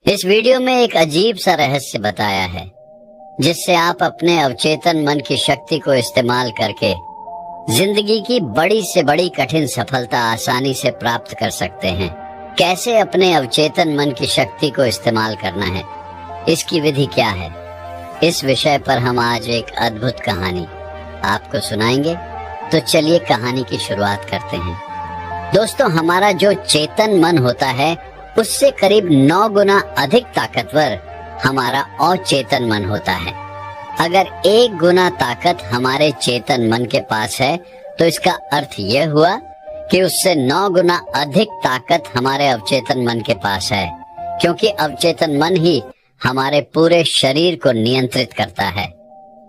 इस वीडियो में एक अजीब सा रहस्य बताया है जिससे आप अपने अवचेतन मन की शक्ति को इस्तेमाल करके जिंदगी की बड़ी से बड़ी कठिन सफलता आसानी से प्राप्त कर सकते हैं। कैसे अपने अवचेतन मन की शक्ति को इस्तेमाल करना है, इसकी विधि क्या है, इस विषय पर हम आज एक अद्भुत कहानी आपको सुनाएंगे। तो चलिए कहानी की शुरुआत करते हैं। दोस्तों, हमारा जो चेतन मन होता है उससे करीब 9 गुना अधिक ताकतवर हमारा अचेतन मन होता है। अगर 1 गुना ताकत हमारे चेतन मन के पास है तो इसका अर्थ यह हुआ कि उससे 9 गुना अधिक ताकत हमारे अवचेतन मन के पास है, क्योंकि अवचेतन मन ही हमारे पूरे शरीर को नियंत्रित करता है।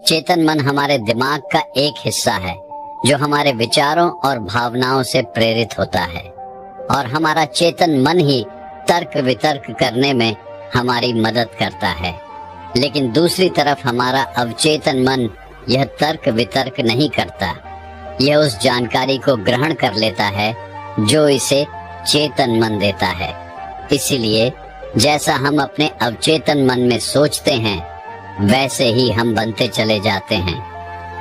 चेतन मन हमारे दिमाग का एक हिस्सा है जो हमारे विचारों और भावनाओं से प्रेरित होता है, और हमारा चेतन मन ही तर्क वितर्क करने में हमारी मदद करता है। लेकिन दूसरी तरफ हमारा अवचेतन मन यह तर्क वितर्क नहीं करता, यह उस जानकारी को ग्रहण कर लेता है जो इसे चेतन मन देता है। इसीलिए जैसा हम अपने अवचेतन मन में सोचते हैं वैसे ही हम बनते चले जाते हैं।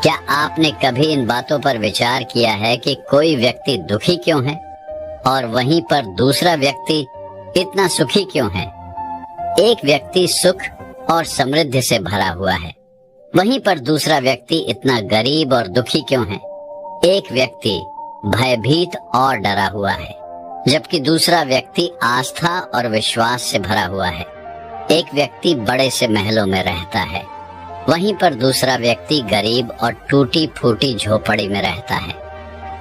क्या आपने कभी इन बातों पर विचार किया है कि कोई व्यक्ति दुखी क्यों है और वहीं पर दूसरा व्यक्ति इतना सुखी क्यों है? एक व्यक्ति सुख और समृद्धि से भरा हुआ है, वहीं पर दूसरा व्यक्ति इतना गरीब और दुखी क्यों है? एक व्यक्ति भयभीत और डरा हुआ है, जबकि दूसरा व्यक्ति आस्था और विश्वास से भरा हुआ है। एक व्यक्ति बड़े से महलों में रहता है, वहीं पर दूसरा व्यक्ति गरीब और टूटी फूटी झोपड़ी में रहता है।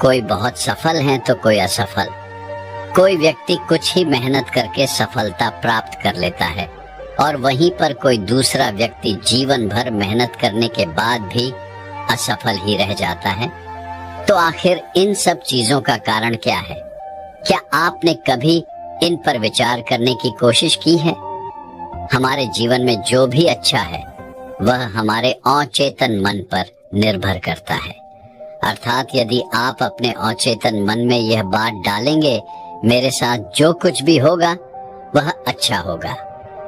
कोई बहुत सफल है तो कोई असफल। कोई व्यक्ति कुछ ही मेहनत करके सफलता प्राप्त कर लेता है और वहीं पर कोई दूसरा व्यक्ति जीवन भर मेहनत करने के बाद भी असफल ही रह जाता है। तो आखिर इन सब चीजों का कारण क्या है? क्या आपने कभी इन पर विचार करने की कोशिश की है? हमारे जीवन में जो भी अच्छा है वह हमारे अचेतन मन पर निर्भर करता है। अर्थात यदि आप अपने अचेतन मन में यह बात डालेंगे, मेरे साथ जो कुछ भी होगा वह अच्छा होगा,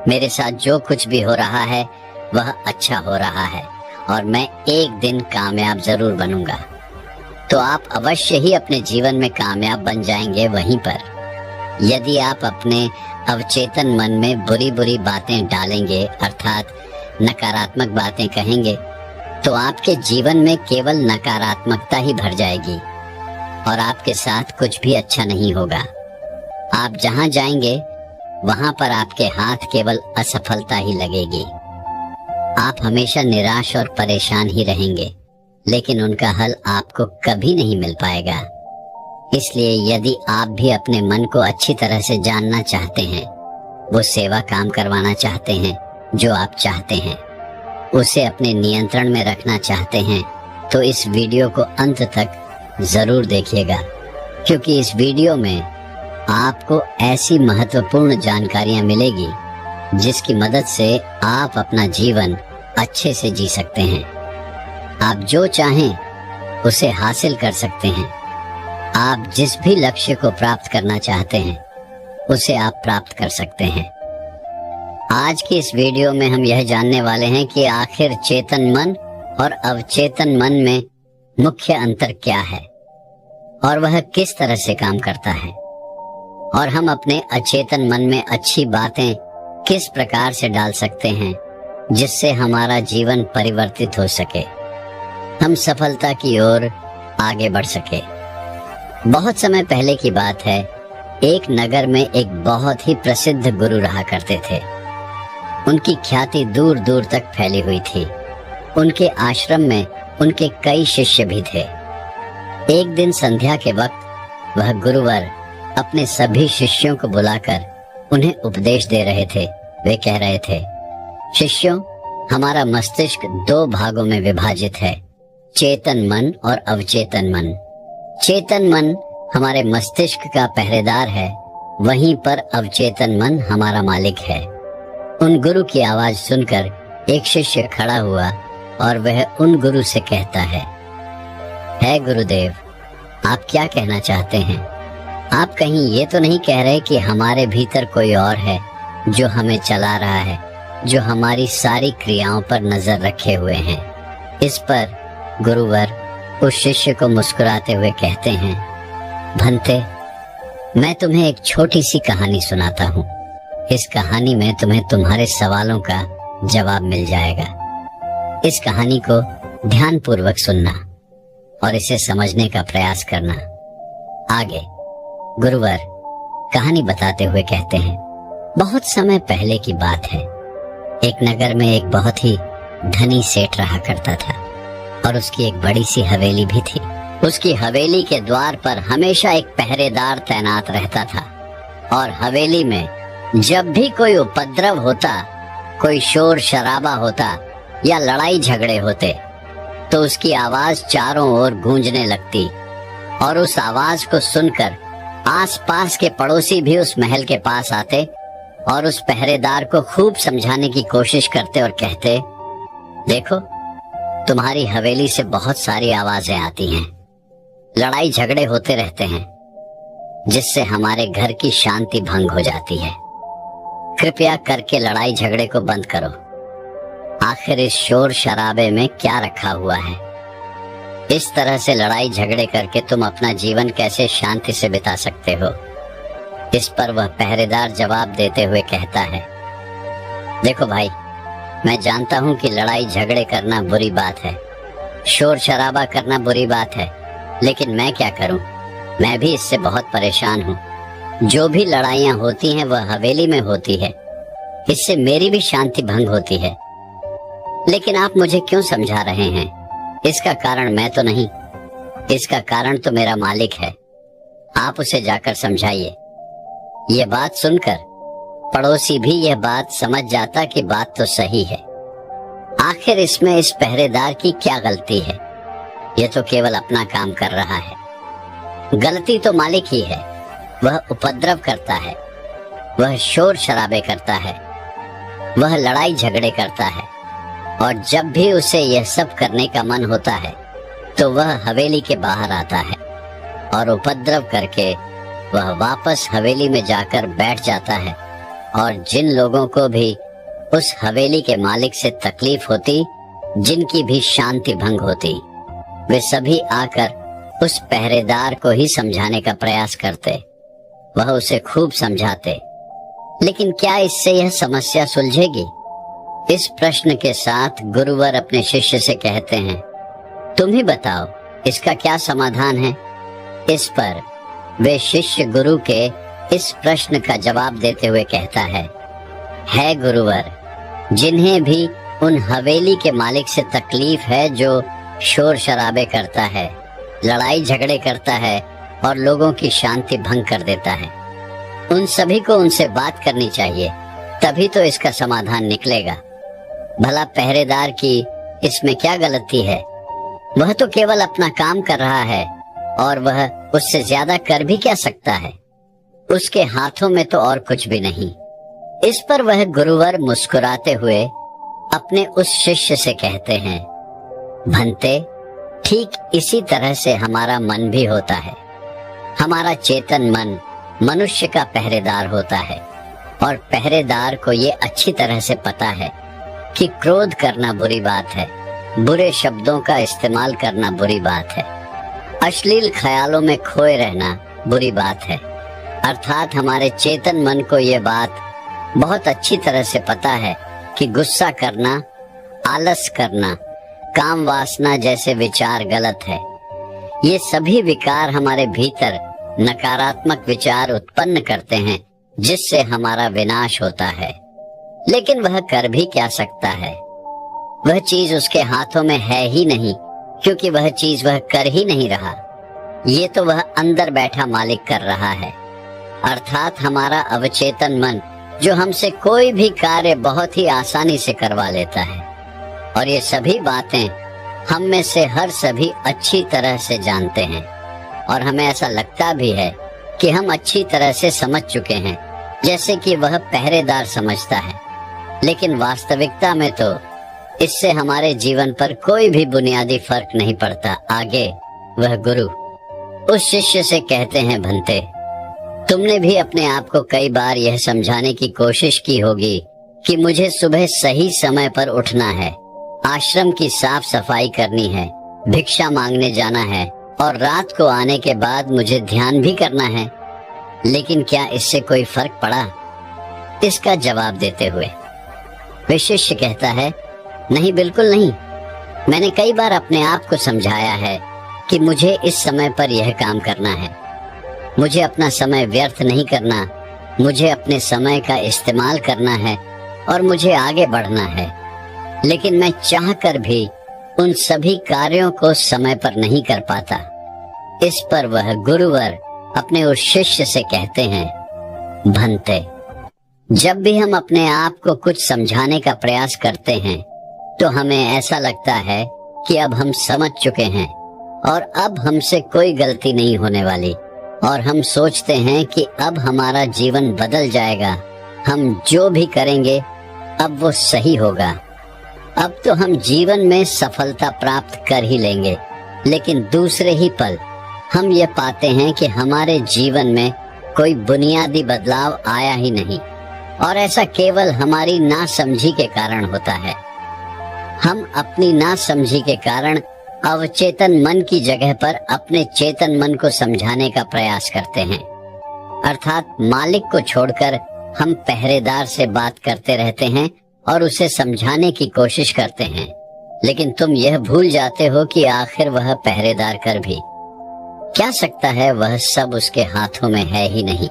मेरे साथ जो कुछ भी हो रहा है वह अच्छा हो रहा है, और मैं एक दिन कामयाब जरूर बनूंगा, तो आप अवश्य ही अपने जीवन में कामयाब बन जाएंगे। वहीं पर यदि आप अपने अवचेतन मन में बुरी बुरी बातें डालेंगे, अर्थात नकारात्मक बातें कहेंगे, तो आपके जीवन में केवल नकारात्मकता ही भर जाएगी और आपके साथ कुछ भी अच्छा नहीं होगा। आप जहां जाएंगे वहां पर आपके हाथ केवल असफलता ही लगेगी। आप हमेशा निराश और परेशान ही रहेंगे, लेकिन उनका हल आपको कभी नहीं मिल पाएगा। इसलिए यदि आप भी अपने मन को अच्छी तरह से जानना चाहते हैं, वो सेवा काम करवाना चाहते हैं जो आप चाहते हैं, उसे अपने नियंत्रण में रखना चाहते हैं, तो इस वीडियो को अंत तक जरूर देखिएगा, क्योंकि इस वीडियो में आपको ऐसी महत्वपूर्ण जानकारियां मिलेगी जिसकी मदद से आप अपना जीवन अच्छे से जी सकते हैं। आप जो चाहें उसे हासिल कर सकते हैं। आप जिस भी लक्ष्य को प्राप्त करना चाहते हैं उसे आप प्राप्त कर सकते हैं। आज की इस वीडियो में हम यह जानने वाले हैं कि आखिर चेतन मन और अवचेतन मन में मुख्य अंतर क्या है और वह किस तरह से काम करता है, और हम अपने अचेतन मन में अच्छी बातें किस प्रकार से डाल सकते हैं जिससे हमारा जीवन परिवर्तित हो सके, हम सफलता की ओर आगे बढ़ सके। बहुत समय पहले की बात है, एक नगर में एक बहुत ही प्रसिद्ध गुरु रहा करते थे। उनकी ख्याति दूर दूर तक फैली हुई थी। उनके आश्रम में उनके कई शिष्य भी थे। एक दिन संध्या के वक्त वह गुरुवर अपने सभी शिष्यों को बुलाकर उन्हें उपदेश दे रहे थे। वे कह रहे थे, शिष्यों, हमारा मस्तिष्क 2 भागों में विभाजित है, चेतन मन और अवचेतन मन। चेतन मन हमारे मस्तिष्क का पहरेदार है, वहीं पर अवचेतन मन हमारा मालिक है। उन गुरु की आवाज सुनकर एक शिष्य खड़ा हुआ और वह उन गुरु से कहता है गुरुदेव, आप क्या कहना चाहते हैं? आप कहीं ये तो नहीं कह रहे कि हमारे भीतर कोई और है जो हमें चला रहा है, जो हमारी सारी क्रियाओं पर नजर रखे हुए हैं। इस पर गुरुवर उस शिष्य को मुस्कुराते हुए कहते हैं, भंते, मैं तुम्हें एक छोटी सी कहानी सुनाता हूँ। इस कहानी में तुम्हें तुम्हारे सवालों का जवाब मिल जाएगा। इस कहानी को ध्यानपूर्वक सुनना और इसे समझने का प्रयास करना। आगे गुरुवर कहानी बताते हुए कहते हैं, बहुत समय पहले की बात है। एक नगर में एक बहुत ही धनी सेठ रहा करता था और उसकी एक बड़ी सी हवेली भी थी। उसकी हवेली के द्वार पर हमेशा एक पहरेदार तैनात रहता था और हवेली में जब भी कोई उपद्रव होता, कोई शोर शराबा होता या लड़ाई झगड़े होते तो उसकी आवाज चारों ओर गूंजने लगती और उस आवाज को सुनकर आसपास के पड़ोसी भी उस महल के पास आते और उस पहरेदार को खूब समझाने की कोशिश करते और कहते, देखो, तुम्हारी हवेली से बहुत सारी आवाजें आती हैं, लड़ाई झगड़े होते रहते हैं, जिससे हमारे घर की शांति भंग हो जाती है। कृपया करके लड़ाई झगड़े को बंद करो। आखिर इस शोर शराबे में क्या रखा हुआ है? इस तरह से लड़ाई झगड़े करके तुम अपना जीवन कैसे शांति से बिता सकते हो? इस पर वह पहरेदार जवाब देते हुए कहता है, देखो भाई, मैं जानता हूं कि लड़ाई झगड़े करना बुरी बात है, शोर शराबा करना बुरी बात है, लेकिन मैं क्या करूं? मैं भी इससे बहुत परेशान हूं। जो भी लड़ाइयां होती हैं वह हवेली में होती है, इससे मेरी भी शांति भंग होती है। लेकिन आप मुझे क्यों समझा रहे हैं? इसका कारण मैं तो नहीं, इसका कारण तो मेरा मालिक है। आप उसे जाकर समझाइए। ये बात सुनकर पड़ोसी भी यह बात समझ जाता कि बात तो सही है। आखिर इसमें इस पहरेदार की क्या गलती है? यह तो केवल अपना काम कर रहा है। गलती तो मालिक ही है। वह उपद्रव करता है, वह शोर शराबे करता है, वह लड़ाई झगड़े करता है और जब भी उसे यह सब करने का मन होता है तो वह हवेली के बाहर आता है और उपद्रव करके वह वापस हवेली में जाकर बैठ जाता है। और जिन लोगों को भी उस हवेली के मालिक से तकलीफ होती, जिनकी भी शांति भंग होती, वे सभी आकर उस पहरेदार को ही समझाने का प्रयास करते। वह उसे खूब समझाते, लेकिन क्या इससे यह समस्या सुलझेगी? इस प्रश्न के साथ गुरुवर अपने शिष्य से कहते हैं, तुम ही बताओ, इसका क्या समाधान है? इस पर वे शिष्य गुरु के इस प्रश्न का जवाब देते हुए कहता है गुरुवर, जिन्हें भी उन हवेली के मालिक से तकलीफ है जो शोर शराबे करता है, लड़ाई झगड़े करता है और लोगों की शांति भंग कर देता है, उन सभी को उनसे बात करनी चाहिए, तभी तो इसका समाधान निकलेगा। भला पहरेदार की इसमें क्या गलती है? वह तो केवल अपना काम कर रहा है और वह उससे ज्यादा कर भी क्या सकता है? उसके हाथों में तो और कुछ भी नहीं। इस पर वह गुरुवर मुस्कुराते हुए अपने उस शिष्य से कहते हैं, भंते, ठीक इसी तरह से हमारा मन भी होता है। हमारा चेतन मन मनुष्य का पहरेदार होता है और पहरेदार को ये अच्छी तरह से पता है कि क्रोध करना बुरी बात है, बुरे शब्दों का इस्तेमाल करना बुरी बात है, अश्लील ख्यालों में खोए रहना बुरी बात है। अर्थात हमारे चेतन मन को ये बात बहुत अच्छी तरह से पता है कि गुस्सा करना, आलस करना, काम वासना जैसे विचार गलत है। ये सभी विकार हमारे भीतर नकारात्मक विचार उत्पन्न करते हैं, जिससे हमारा विनाश होता है। लेकिन वह कर भी क्या सकता है? वह चीज उसके हाथों में है ही नहीं, क्योंकि वह चीज वह कर ही नहीं रहा। ये तो वह अंदर बैठा मालिक कर रहा है, अर्थात हमारा अवचेतन मन, जो हमसे कोई भी कार्य बहुत ही आसानी से करवा लेता है। और ये सभी बातें हम में से हर सभी अच्छी तरह से जानते हैं और हमें ऐसा लगता भी है कि हम अच्छी तरह से समझ चुके हैं, जैसे कि वह पहरेदार समझता है। लेकिन वास्तविकता में तो इससे हमारे जीवन पर कोई भी बुनियादी फर्क नहीं पड़ता। आगे वह गुरु उस शिष्य से कहते हैं, भंते, तुमने भी अपने आप को कई बार यह समझाने की कोशिश की होगी कि मुझे सुबह सही समय पर उठना है, आश्रम की साफ सफाई करनी है, भिक्षा मांगने जाना है और रात को आने के बाद मुझे ध्यान भी करना है। लेकिन क्या इससे कोई फर्क पड़ा? इसका जवाब देते हुए वे शिष्य कहता है, नहीं, बिल्कुल नहीं। मैंने कई बार अपने आप को समझाया है कि मुझे इस समय पर यह काम करना है, मुझे अपना समय व्यर्थ नहीं करना, मुझे अपने समय का इस्तेमाल करना है और मुझे आगे बढ़ना है। लेकिन मैं चाहकर भी उन सभी कार्यों को समय पर नहीं कर पाता। इस पर वह गुरुवर अपने उस शिष्य से कहते हैं, भंते, जब भी हम अपने आप को कुछ समझाने का प्रयास करते हैं तो हमें ऐसा लगता है कि अब हम समझ चुके हैं और अब हमसे कोई गलती नहीं होने वाली, और हम सोचते हैं कि अब हमारा जीवन बदल जाएगा, हम जो भी करेंगे अब वो सही होगा, अब तो हम जीवन में सफलता प्राप्त कर ही लेंगे। लेकिन दूसरे ही पल हम ये पाते हैं कि हमारे जीवन में कोई बुनियादी बदलाव आया ही नहीं, और ऐसा केवल हमारी नासमझी के कारण होता है। हम अपनी नासमझी के कारण अवचेतन मन की जगह पर अपने चेतन मन को समझाने का प्रयास करते हैं, अर्थात मालिक को छोड़कर हम पहरेदार से बात करते रहते हैं और उसे समझाने की कोशिश करते हैं। लेकिन तुम यह भूल जाते हो कि आखिर वह पहरेदार कर भी क्या सकता है, वह सब उसके हाथों में है ही नहीं।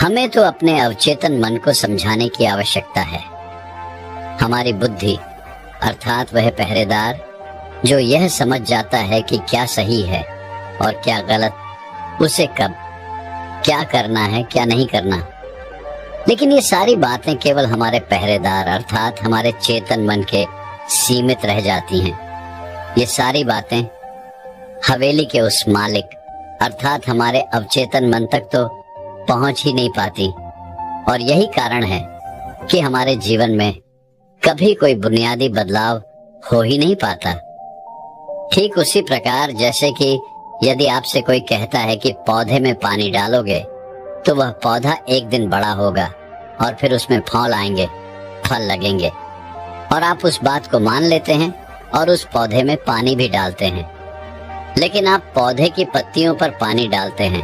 हमें तो अपने अवचेतन मन को समझाने की आवश्यकता है। हमारी बुद्धि अर्थात वह पहरेदार जो यह समझ जाता है कि क्या सही है और क्या गलत, उसे कब क्या करना है, क्या नहीं करना। लेकिन ये सारी बातें केवल हमारे पहरेदार अर्थात हमारे चेतन मन के सीमित रह जाती हैं। ये सारी बातें हवेली के उस मालिक अर्थात हमारे अवचेतन मन तक तो पहुंच ही नहीं पाती, और यही कारण है कि हमारे जीवन में कभी कोई बुनियादी बदलाव हो ही नहीं पाता। ठीक उसी प्रकार जैसे कि यदि आपसे कोई कहता है कि पौधे में पानी डालोगे तो वह पौधा एक दिन बड़ा होगा और फिर उसमें फल आएंगे, फल लगेंगे, और आप उस बात को मान लेते हैं और उस पौधे में पानी भी डालते हैं। लेकिन आप पौधे की पत्तियों पर पानी डालते हैं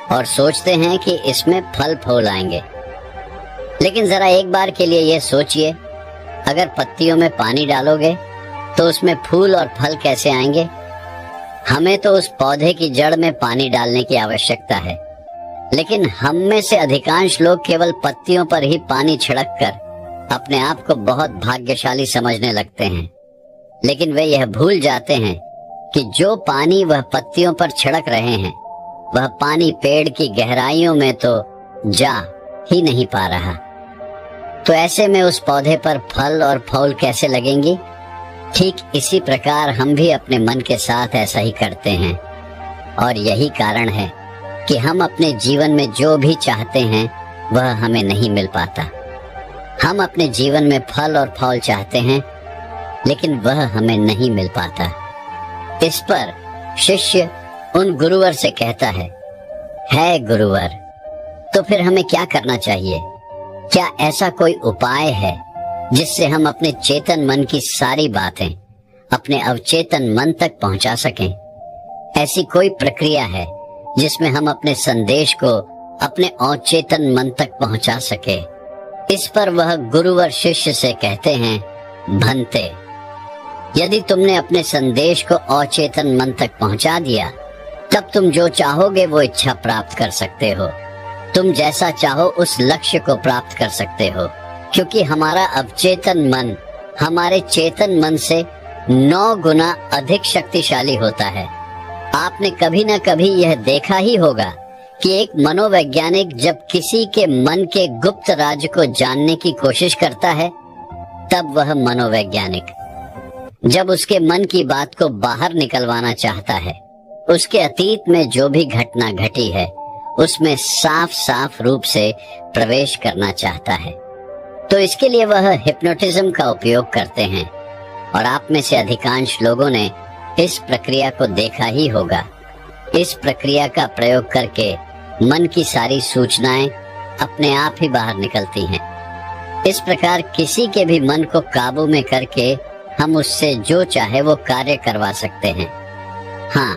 और सोचते हैं कि इसमें फल फूल आएंगे। लेकिन जरा एक बार के लिए यह सोचिए, अगर पत्तियों में पानी डालोगे तो उसमें फूल और फल कैसे आएंगे? हमें तो उस पौधे की जड़ में पानी डालने की आवश्यकता है, लेकिन हम में से अधिकांश लोग केवल पत्तियों पर ही पानी छिड़क कर अपने आप को बहुत भाग्यशाली समझने लगते हैं। लेकिन वे यह भूल जाते हैं कि जो पानी वह पत्तियों पर छिड़क रहे हैं वह पानी पेड़ की गहराइयों में तो जा ही नहीं पा रहा। तो ऐसे में उस पौधे पर फल और फूल कैसे लगेंगी? ठीक इसी प्रकार हम भी अपने मन के साथ ऐसा ही करते हैं, और यही कारण है कि हम अपने जीवन में जो भी चाहते हैं वह हमें नहीं मिल पाता। हम अपने जीवन में फल और फूल चाहते हैं लेकिन वह हमें नहीं मिल पाता। इस पर शिष्य उन गुरुवर से कहता है गुरुवर, तो फिर हमें क्या करना चाहिए? क्या ऐसा कोई उपाय है जिससे हम अपने चेतन मन की सारी बातें अपने अवचेतन मन तक पहुंचा सकें? ऐसी कोई प्रक्रिया है जिसमें हम अपने संदेश को अपने अवचेतन मन तक पहुंचा सके? इस पर वह गुरुवर शिष्य से कहते हैं, भंते, यदि तुमने अपने संदेश को अवचेतन मन तक पहुंचा दिया तब तुम जो चाहोगे वो इच्छा प्राप्त कर सकते हो। तुम जैसा चाहो उस लक्ष्य को प्राप्त कर सकते हो, क्योंकि हमारा अवचेतन मन हमारे चेतन मन से 9 गुना अधिक शक्तिशाली होता है। आपने कभी न कभी यह देखा ही होगा कि एक मनोवैज्ञानिक जब किसी के मन के गुप्त राज को जानने की कोशिश करता है, तब वह मनोवैज्ञानिक जब उसके मन की बात को बाहर निकलवाना चाहता है, उसके अतीत में जो भी घटना घटी है उसमें साफ साफ रूप से प्रवेश करना चाहता है, तो इसके लिए वह हिप्नोटिज्म का उपयोग करते हैं। और आप में से अधिकांश लोगों ने इस प्रक्रिया को देखा ही होगा। इस प्रक्रिया का प्रयोग करके मन की सारी सूचनाएं अपने आप ही बाहर निकलती हैं। इस प्रकार किसी के भी मन को काबू में करके हम उससे जो चाहे वो कार्य करवा सकते हैं। हाँ,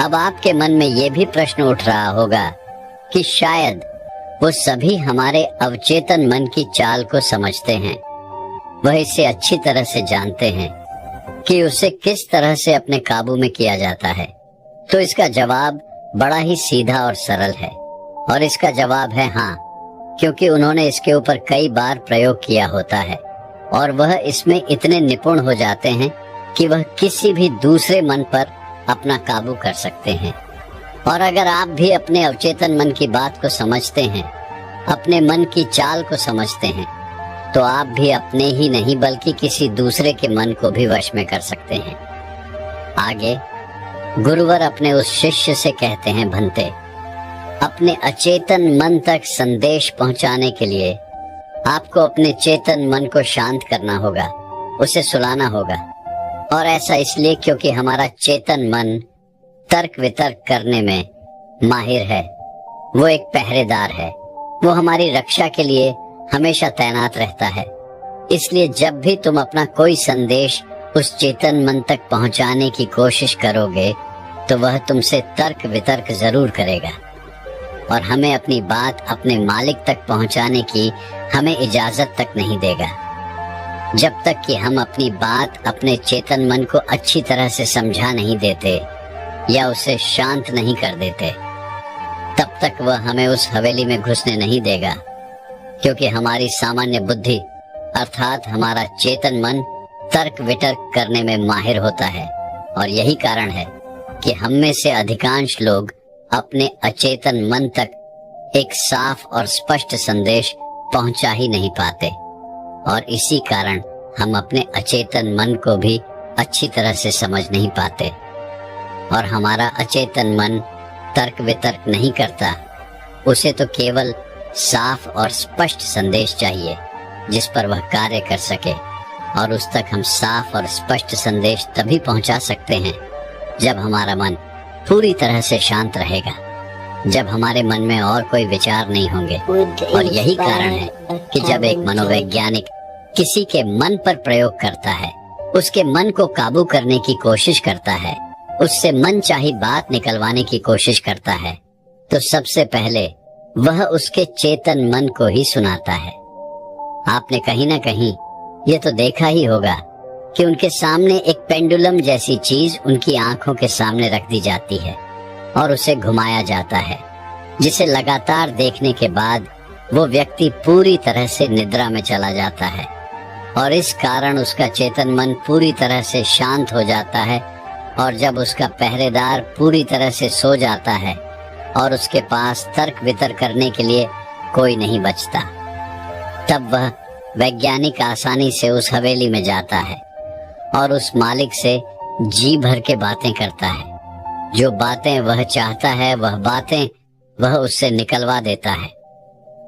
अब आपके मन में ये भी प्रश्न उठ रहा होगा कि शायद वो सभी हमारे अवचेतन मन की चाल को समझते हैं, वह इसे अच्छी तरह से जानते हैं कि उसे किस तरह से अपने काबू में किया जाता है। तो इसका जवाब बड़ा ही सीधा और सरल है, और इसका जवाब है हाँ, क्योंकि उन्होंने इसके ऊपर कई बार प्रयोग किया होता है और वह इसमें इतने निपुण हो जाते हैं कि वह किसी भी दूसरे मन पर अपना काबू कर सकते हैं। और अगर आप भी अपने अवचेतन मन की बात को समझते हैं, अपने मन की चाल को समझते हैं, तो आप भी अपने ही नहीं बल्कि किसी दूसरे के मन को भी वश में कर सकते हैं। आगे गुरुवर अपने उस शिष्य से कहते हैं, भंते, अपने अचेतन मन तक संदेश पहुंचाने के लिए आपको अपने चेतन मन को शांत करना होगा, उसे सुलाना होगा। और ऐसा इसलिए क्योंकि हमारा चेतन मन तर्क वितर्क करने में माहिर है। वो एक पहरेदार है, वो हमारी रक्षा के लिए हमेशा तैनात रहता है। इसलिए जब भी तुम अपना कोई संदेश उस चेतन मन तक पहुंचाने की कोशिश करोगे तो वह तुमसे तर्क वितर्क जरूर करेगा और हमें अपनी बात अपने मालिक तक पहुंचाने की हमें इजाजत तक नहीं देगा। जब तक कि हम अपनी बात अपने चेतन मन को अच्छी तरह से समझा नहीं देते या उसे शांत नहीं कर देते, तब तक वह हमें उस हवेली में घुसने नहीं देगा, क्योंकि हमारी सामान्य बुद्धि अर्थात हमारा चेतन मन तर्क वितर्क करने में माहिर होता है। और यही कारण है कि हम में से अधिकांश लोग अपने अचेतन मन तक एक साफ और स्पष्ट संदेश पहुंचा ही नहीं पाते, और इसी कारण हम अपने अचेतन मन को भी अच्छी तरह से समझ नहीं पाते। और हमारा अचेतन मन तर्क वितर्क नहीं करता, उसे तो केवल साफ और स्पष्ट संदेश चाहिए जिस पर वह कार्य कर सके। और उस तक हम साफ और स्पष्ट संदेश तभी पहुंचा सकते हैं जब हमारा मन पूरी तरह से शांत रहेगा, जब हमारे मन में और कोई विचार नहीं होंगे। और यही कारण है कि जब एक मनोवैज्ञानिक किसी के मन पर प्रयोग करता है, उसके मन को काबू करने की कोशिश करता है, उससे मन चाही बात निकलवाने की कोशिश करता है, तो सबसे पहले वह उसके चेतन मन को ही सुनाता है। आपने कहीं ना कहीं ये तो देखा ही होगा कि उनके सामने एक पेंडुलम जैसी चीज उनकी आंखों के सामने रख दी जाती है और उसे घुमाया जाता है, जिसे लगातार देखने के बाद वो व्यक्ति पूरी तरह से निद्रा में चला जाता है। और इस कारण उसका चेतन मन पूरी तरह से शांत हो जाता है, और जब उसका पहरेदार पूरी तरह से सो जाता है और उसके पास तर्क वितर्क करने के लिए कोई नहीं बचता, तब वह वैज्ञानिक आसानी से उस हवेली में जाता है और उस मालिक से जी भर के बातें करता है। जो बातें वह चाहता है वह बातें वह उससे निकलवा देता है।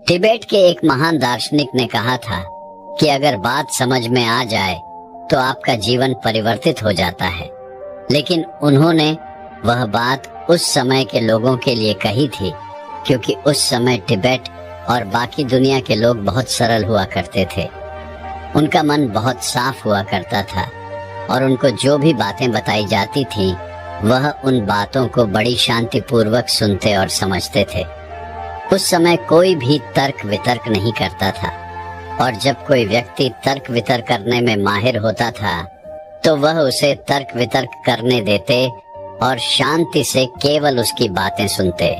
तिब्बत के एक महान दार्शनिक ने कहा था कि अगर बात समझ में आ जाए तो आपका जीवन परिवर्तित हो जाता है। लेकिन उन्होंने वह बात उस समय के लोगों के लिए कही थी, क्योंकि उस समय तिब्बत और बाकी दुनिया के लोग बहुत सरल हुआ करते थे। उनका मन बहुत साफ हुआ करता था और उनको जो भी बातें बताई जाती थी वह उन बातों को बड़ी शांतिपूर्वक सुनते और समझते थे। उस समय कोई भी तर्क वितर्क नहीं करता था, और जब कोई व्यक्ति तर्क वितर्क करने में माहिर होता था तो वह उसे तर्क वितर्क करने देते और शांति से केवल उसकी बातें सुनते,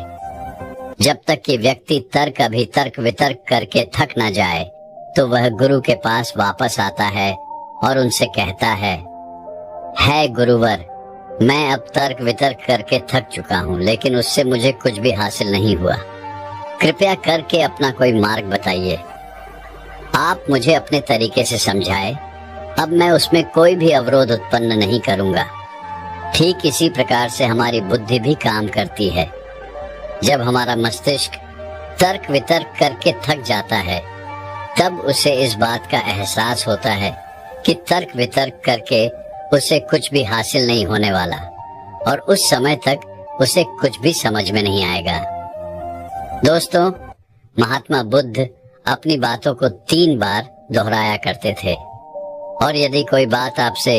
जब तक कि व्यक्ति तर्क अभितर्क वितर्क करके थक न जाए तो वह गुरु के पास वापस आता है और उनसे कहता है गुरुवर, मैं अब तर्क वितर्क करके थक चुका हूँ, लेकिन उससे मुझे कुछ भी हासिल नहीं हुआ। कृपया करके अपना कोई मार्ग बताइए। आप मुझे अपने तरीके से समझाए, अब मैं उसमें कोई भी अवरोध उत्पन्न नहीं करूँगा। ठीक इसी प्रकार से हमारी बुद्धि भी काम करती है। जब हमारा मस्तिष्क तर्क वितर्क करके थक जाता है तब उसे इस बात का एहसास होता है कि तर्क वितर्क करके उसे कुछ भी हासिल नहीं होने वाला, और उस समय तक उसे कुछ भी समझ में नहीं आएगा। दोस्तों, महात्मा बुद्ध अपनी बातों को 3 बार दोहराया करते थे, और यदि कोई बात आपसे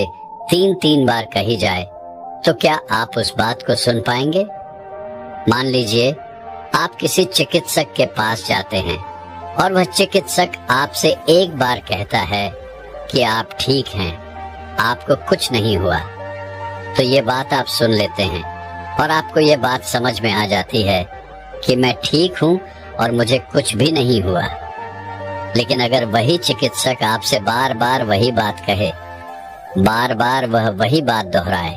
3 बार कही जाए तो क्या आप उस बात को सुन पाएंगे? मान लीजिए आप किसी चिकित्सक के पास जाते हैं और वह चिकित्सक आपसे 1 बार कहता है कि आप ठीक हैं, आपको कुछ नहीं हुआ, तो ये बात आप सुन लेते हैं और आपको ये बात समझ में आ जाती है कि मैं ठीक हूं और मुझे कुछ भी नहीं हुआ। लेकिन अगर वही चिकित्सक आपसे बार बार वही बात कहे, बार बार वह वही बात दोहराए,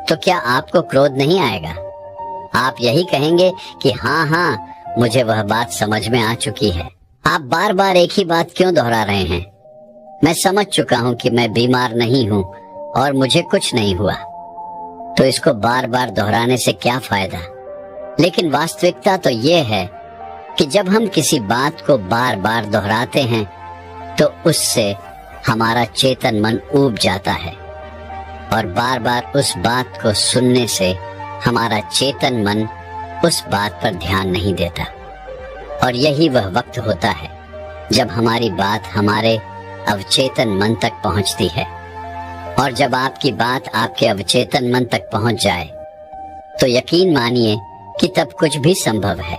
तो क्या आपको क्रोध नहीं आएगा? आप यही कहेंगे कि हाँ हाँ, मुझे वह बात समझ में आ चुकी है, आप बार बार एक ही बात क्यों दोहरा रहे हैं? मैं समझ चुका हूं कि मैं बीमार नहीं हूं और मुझे कुछ नहीं हुआ, तो इसको बार बार दोहराने से क्या फायदा? लेकिन वास्तविकता तो ये है कि जब हम किसी बात को बार बार दोहराते हैं तो उससे हमारा चेतन मन ऊब जाता है, और बार बार उस बात को सुनने से हमारा चेतन मन उस बात पर ध्यान नहीं देता। और यही वह वक्त होता है जब हमारी बात हमारे अवचेतन मन तक पहुंचती है, और जब आपकी बात आपके अवचेतन मन तक पहुंच जाए तो यकीन मानिए कि तब कुछ भी संभव है।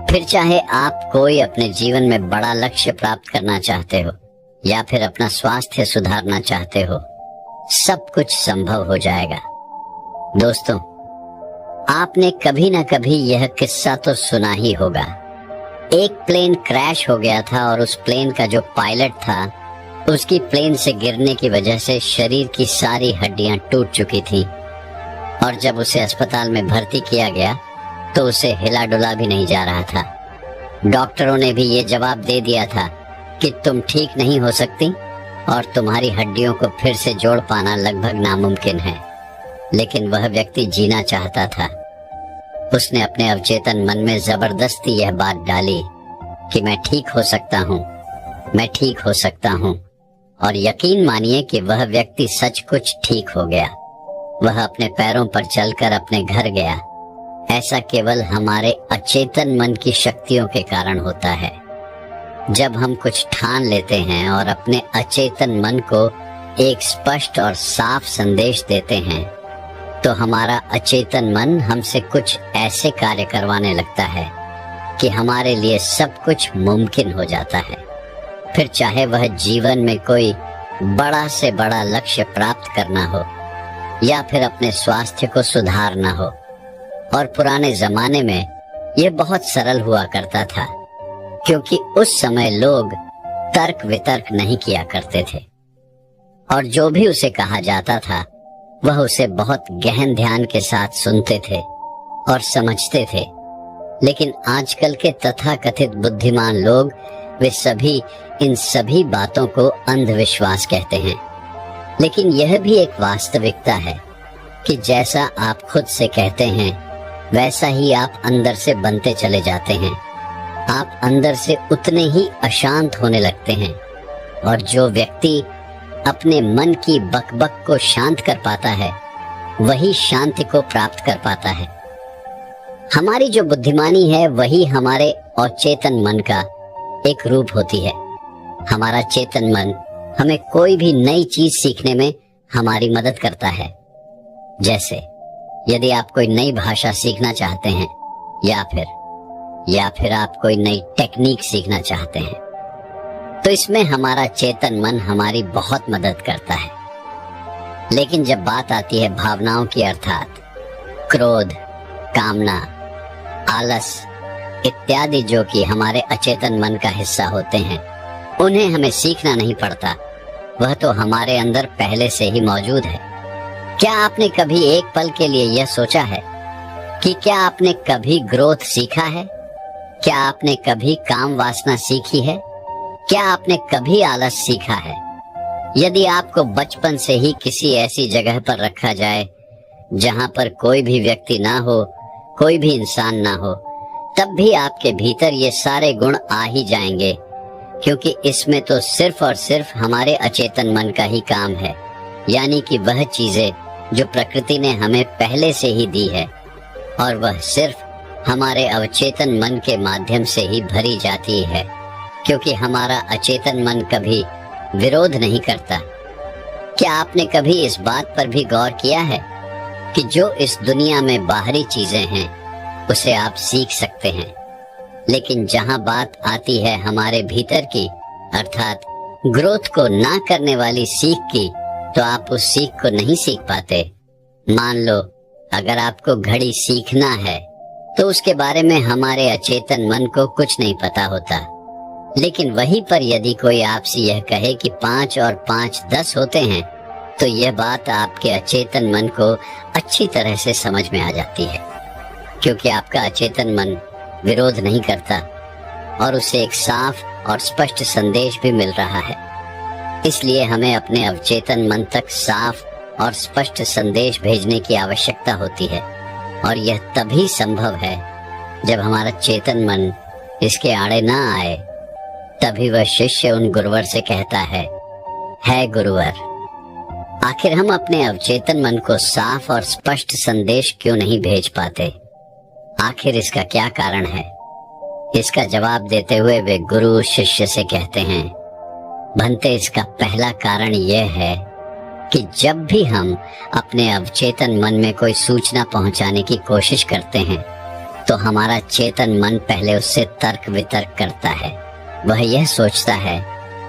फिर चाहे आप कोई अपने जीवन में बड़ा लक्ष्य प्राप्त करना चाहते हो या फिर अपना स्वास्थ्य सुधारना चाहते हो, सब कुछ संभव हो जाएगा। दोस्तों, आपने कभी ना कभी यह किस्सा तो सुना ही होगा। एक प्लेन क्रैश हो गया था और उस प्लेन का जो पायलट था, उसकी प्लेन से गिरने की वजह से शरीर की सारी हड्डियां टूट चुकी थी, और जब उसे अस्पताल में भर्ती किया गया तो उसे हिला डुला भी नहीं जा रहा था। डॉक्टरों ने भी ये जवाब दे दिया था कि तुम ठीक नहीं हो सकती और तुम्हारी हड्डियों को फिर से जोड़ पाना लगभग नामुमकिन है। लेकिन वह व्यक्ति जीना चाहता था। उसने अपने अवचेतन मन में जबरदस्ती यह बात डाली कि मैं ठीक हो सकता हूँ, मैं ठीक हो सकता हूँ, और यकीन मानिए कि वह व्यक्ति सच कुछ ठीक हो गया। वह अपने पैरों पर चलकर अपने घर गया। ऐसा केवल हमारे अचेतन मन की शक्तियों के कारण होता है। जब हम कुछ ठान लेते हैं और अपने अचेतन मन को एक स्पष्ट और साफ संदेश देते हैं, तो हमारा अचेतन मन हमसे कुछ ऐसे कार्य करवाने लगता है कि हमारे लिए सब कुछ मुमकिन हो जाता है। फिर चाहे वह जीवन में कोई बड़ा से बड़ा लक्ष्य प्राप्त करना हो या फिर अपने स्वास्थ्य को सुधारना हो। और पुराने जमाने में यह बहुत सरल हुआ करता था, क्योंकि उस समय लोग तर्क वितर्क नहीं किया करते थे, और जो भी उसे कहा जाता था वह उसे बहुत गहन ध्यान के साथ सुनते थे और समझते थे। लेकिन आजकल के तथाकथित बुद्धिमान लोग, वे सभी इन सभी बातों को अंधविश्वास कहते हैं। लेकिन यह भी एक वास्तविकता है कि जैसा आप खुद से कहते हैं वैसा ही आप अंदर से बनते चले जाते हैं। आप अंदर से उतने ही अशांत होने लगते हैं, और जो व्यक्ति अपने मन की बकबक को शांत कर पाता है वही शांति को प्राप्त कर पाता है। हमारी जो बुद्धिमानी है वही हमारे अचेतन मन का एक रूप होती है। हमारा चेतन मन हमें कोई भी नई चीज सीखने में हमारी मदद करता है। जैसे यदि आप कोई नई भाषा सीखना चाहते हैं या फिर आप कोई नई टेक्निक सीखना चाहते हैं, तो इसमें हमारा चेतन मन हमारी बहुत मदद करता है। लेकिन जब बात आती है भावनाओं की, अर्थात क्रोध, कामना, आलस इत्यादि, जो कि हमारे अचेतन मन का हिस्सा होते हैं, उन्हें हमें सीखना नहीं पड़ता, वह तो हमारे अंदर पहले से ही मौजूद है। क्या आपने कभी एक पल के लिए यह सोचा है कि क्या आपने कभी ग्रोथ सीखा है? क्या आपने कभी काम वासना सीखी है? क्या आपने कभी आलस सीखा है? यदि आपको बचपन से ही किसी ऐसी जगह पर रखा जाए जहां पर कोई भी व्यक्ति ना हो, कोई भी इंसान ना हो, तब भी आपके भीतर ये सारे गुण आ ही जाएंगे, क्योंकि इसमें तो सिर्फ और सिर्फ हमारे अचेतन मन का ही काम है। यानी कि वह चीजें जो प्रकृति ने हमें पहले से ही दी है, और वह सिर्फ हमारे अवचेतन मन के माध्यम से ही भरी जाती है, क्योंकि हमारा अचेतन मन कभी विरोध नहीं करता। क्या आपने कभी इस बात पर भी गौर किया है कि जो इस दुनिया में बाहरी चीजें हैं उसे आप सीख सकते हैं, लेकिन जहां बात आती है हमारे भीतर की, अर्थात ग्रोथ को ना करने वाली सीख की, तो आप उस सीख को नहीं सीख पाते। मान लो अगर आपको घड़ी सीखना है तो उसके बारे में हमारे अचेतन मन को कुछ नहीं पता होता, लेकिन वहीं पर यदि कोई आपसे यह कहे कि 5 और 5 10 होते हैं, तो यह बात आपके अचेतन मन को अच्छी तरह से समझ में आ जाती है, क्योंकि आपका अचेतन मन विरोध नहीं करता और उसे एक साफ और स्पष्ट संदेश भी मिल रहा है। इसलिए हमें अपने अवचेतन मन तक साफ और स्पष्ट संदेश भेजने की आवश्यकता होती है, और यह तभी संभव है जब हमारा चेतन मन इसके आड़े ना आए। तभी वह शिष्य उन गुरुवर से कहता है गुरुवर, आखिर हम अपने अवचेतन मन को साफ और स्पष्ट संदेश क्यों नहीं भेज पाते? आखिर इसका क्या कारण है? इसका जवाब देते हुए वे गुरु शिष्य से कहते हैं, भंते, इसका पहला कारण यह है कि जब भी हम अपने अवचेतन मन में कोई सूचना पहुंचाने की कोशिश करते हैं, तो हमारा चेतन मन पहले उससे तर्क वितर्क करता है। वह यह सोचता है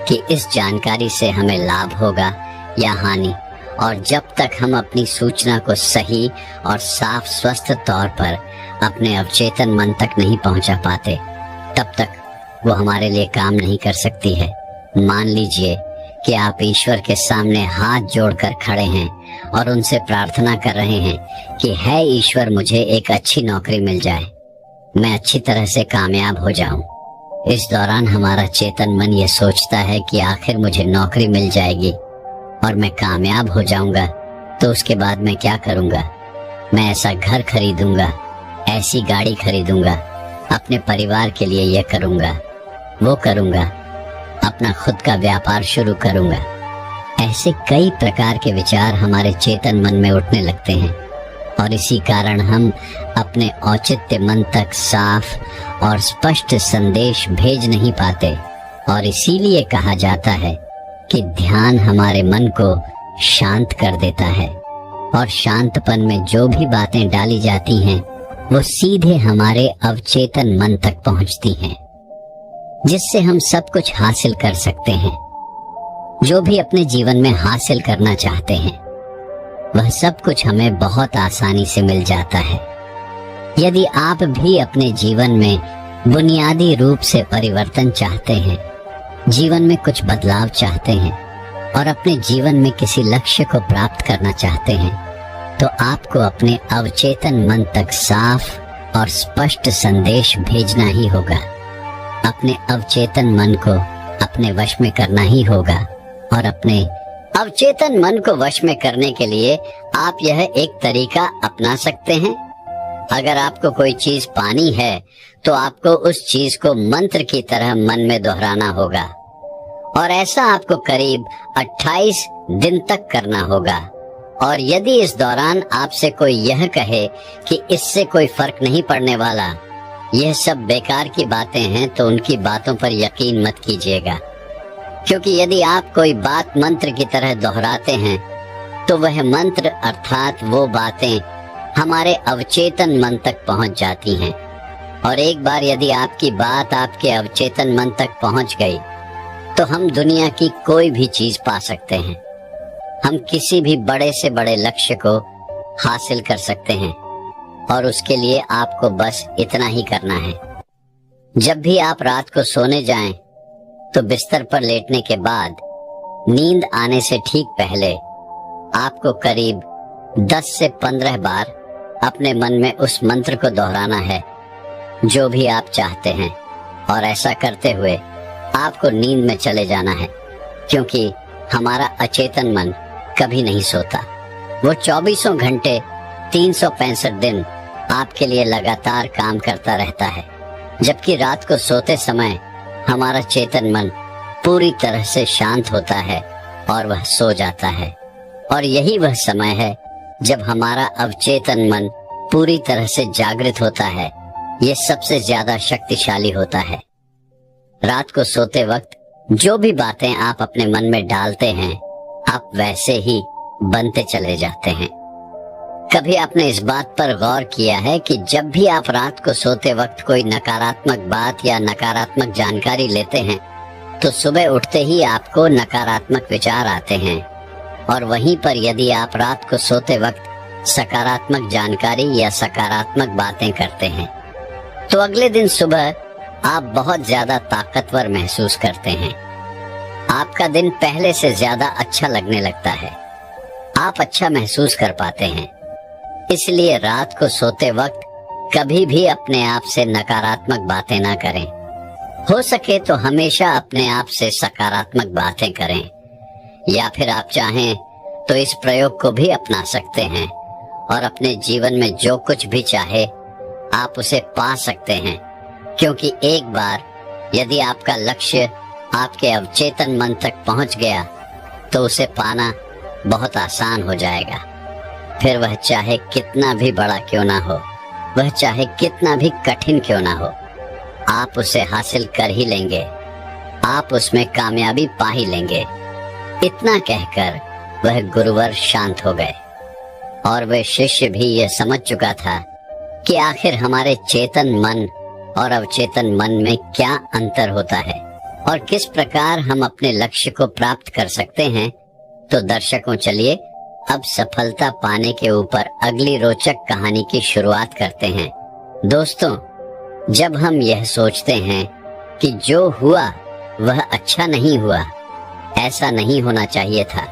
कि इस जानकारी से हमें लाभ होगा या हानि, और जब तक हम अपनी सूचना को सही और साफ स्वस्थ तौर पर अपने अवचेतन मन तक नहीं पहुंचा पाते, तब तक वो हमारे लिए काम नहीं कर सकती है। मान लीजिए कि आप ईश्वर के सामने हाथ जोड़कर खड़े हैं और उनसे प्रार्थना कर रहे हैं कि है ईश्वर, मुझे एक अच्छी नौकरी मिल जाए, मैं अच्छी तरह से कामयाब हो जाऊं। इस दौरान हमारा चेतन मन ये सोचता है कि आखिर मुझे नौकरी मिल जाएगी और मैं कामयाब हो जाऊंगा, तो उसके बाद मैं क्या करूंगा? मैं ऐसा घर खरीदूंगा, ऐसी गाड़ी खरीदूंगा, अपने परिवार के लिए यह करूंगा, वो करूंगा, अपना खुद का व्यापार शुरू करूंगा। ऐसे कई प्रकार के विचार हमारे चेतन मन में उठने लगते हैं, और इसी कारण हम अपने औचित्य मन तक साफ और स्पष्ट संदेश भेज नहीं पाते। और इसीलिए कहा जाता है कि ध्यान हमारे मन को शांत कर देता है, और शांतपन में जो भी बातें डाली जाती हैं वो सीधे हमारे अवचेतन मन तक पहुंचती हैं, जिससे हम सब कुछ हासिल कर सकते हैं। जो भी अपने जीवन में हासिल करना चाहते हैं वह सब कुछ हमें बहुत आसानी से मिल जाता है। यदि आप भी अपने जीवन में बुनियादी रूप से परिवर्तन चाहते हैं, जीवन में कुछ बदलाव चाहते हैं और अपने जीवन में किसी लक्ष्य को प्राप्त करना चाहते हैं, तो आपको अपने अवचेतन मन तक साफ और स्पष्ट संदेश भेजना ही होगा। अपने अवचेतन मन को अपने वश में करना ही होगा, और अपने अवचेतन मन को वश में करने के लिए आप यह एक तरीका अपना सकते हैं। अगर आपको कोई चीज पानी है तो आपको उस चीज को मंत्र की तरह मन में दोहराना होगा, और ऐसा आपको करीब 28 दिन तक करना होगा। और यदि इस दौरान आपसे कोई यह कहे कि इससे कोई फर्क नहीं पड़ने वाला, यह सब बेकार की बातें हैं, तो उनकी बातों पर यकीन मत कीजिएगा, क्योंकि यदि आप कोई बात मंत्र की तरह दोहराते हैं तो वह मंत्र अर्थात वो बातें हमारे अवचेतन मन तक पहुंच जाती हैं। और एक बार यदि आपकी बात आपके अवचेतन मन तक पहुंच गई तो हम दुनिया की कोई भी चीज पा सकते हैं। हम किसी भी बड़े से बड़े लक्ष्य को हासिल कर सकते हैं, और उसके लिए आपको बस इतना ही करना है। जब भी आप रात को सोने जाएं, तो बिस्तर पर लेटने के बाद नींद आने से ठीक पहले आपको करीब 10 से 15 बार अपने मन में उस मंत्र को दोहराना है जो भी आप चाहते हैं, और ऐसा करते हुए आपको नींद में चले जाना है, क्योंकि हमारा अचेतन मन कभी नहीं सोता। वो 24 घंटे 365 दिन आपके लिए लगातार काम करता रहता है, जबकि रात को सोते समय हमारा चेतन मन पूरी तरह से शांत होता है और वह सो जाता है। और यही वह समय है जब हमारा अवचेतन मन पूरी तरह से जागृत होता है ये सबसे ज्यादा शक्तिशाली होता है। रात को सोते वक्त जो भी बातें आप अपने मन में डालते हैं, आप वैसे ही बनते चले जाते हैं। कभी आपने इस बात पर गौर किया है कि जब भी आप रात को सोते वक्त कोई नकारात्मक बात या नकारात्मक जानकारी लेते हैं, तो सुबह उठते ही आपको नकारात्मक विचार आते हैं, और वहीं पर यदि आप रात को सोते वक्त सकारात्मक जानकारी या सकारात्मक बातें करते हैं, तो अगले दिन सुबह आप बहुत ज्यादा ताकतवर महसूस करते हैं। आपका दिन पहले से ज्यादा अच्छा लगने लगता है, आप अच्छा महसूस कर पाते हैं। इसलिए रात को सोते वक्त कभी भी अपने आप से नकारात्मक बातें ना करें। हो सके तो हमेशा अपने आप से सकारात्मक बातें करें, या फिर आप चाहें तो इस प्रयोग को भी अपना सकते हैं और अपने जीवन में जो कुछ भी चाहे आप उसे पा सकते हैं, क्योंकि एक बार यदि आपका लक्ष्य आपके अवचेतन मन तक पहुंच गया तो उसे पाना बहुत आसान हो जाएगा। फिर वह चाहे कितना भी बड़ा क्यों ना हो, वह चाहे कितना भी कठिन क्यों ना हो, आप उसे हासिल कर ही लेंगे, आप उसमें कामयाबी पा ही लेंगे। इतना कहकर वह गुरुवर शांत हो गए और वह शिष्य भी यह समझ चुका था कि आखिर हमारे चेतन मन और अवचेतन मन में क्या अंतर होता है और किस प्रकार हम अपने लक्ष्य को प्राप्त कर सकते हैं। तो दर्शकों, चलिए अब सफलता पाने के ऊपर अगली रोचक कहानी की शुरुआत करते हैं। दोस्तों, जब हम यह सोचते हैं कि जो हुआ वह अच्छा नहीं हुआ, ऐसा नहीं होना चाहिए था,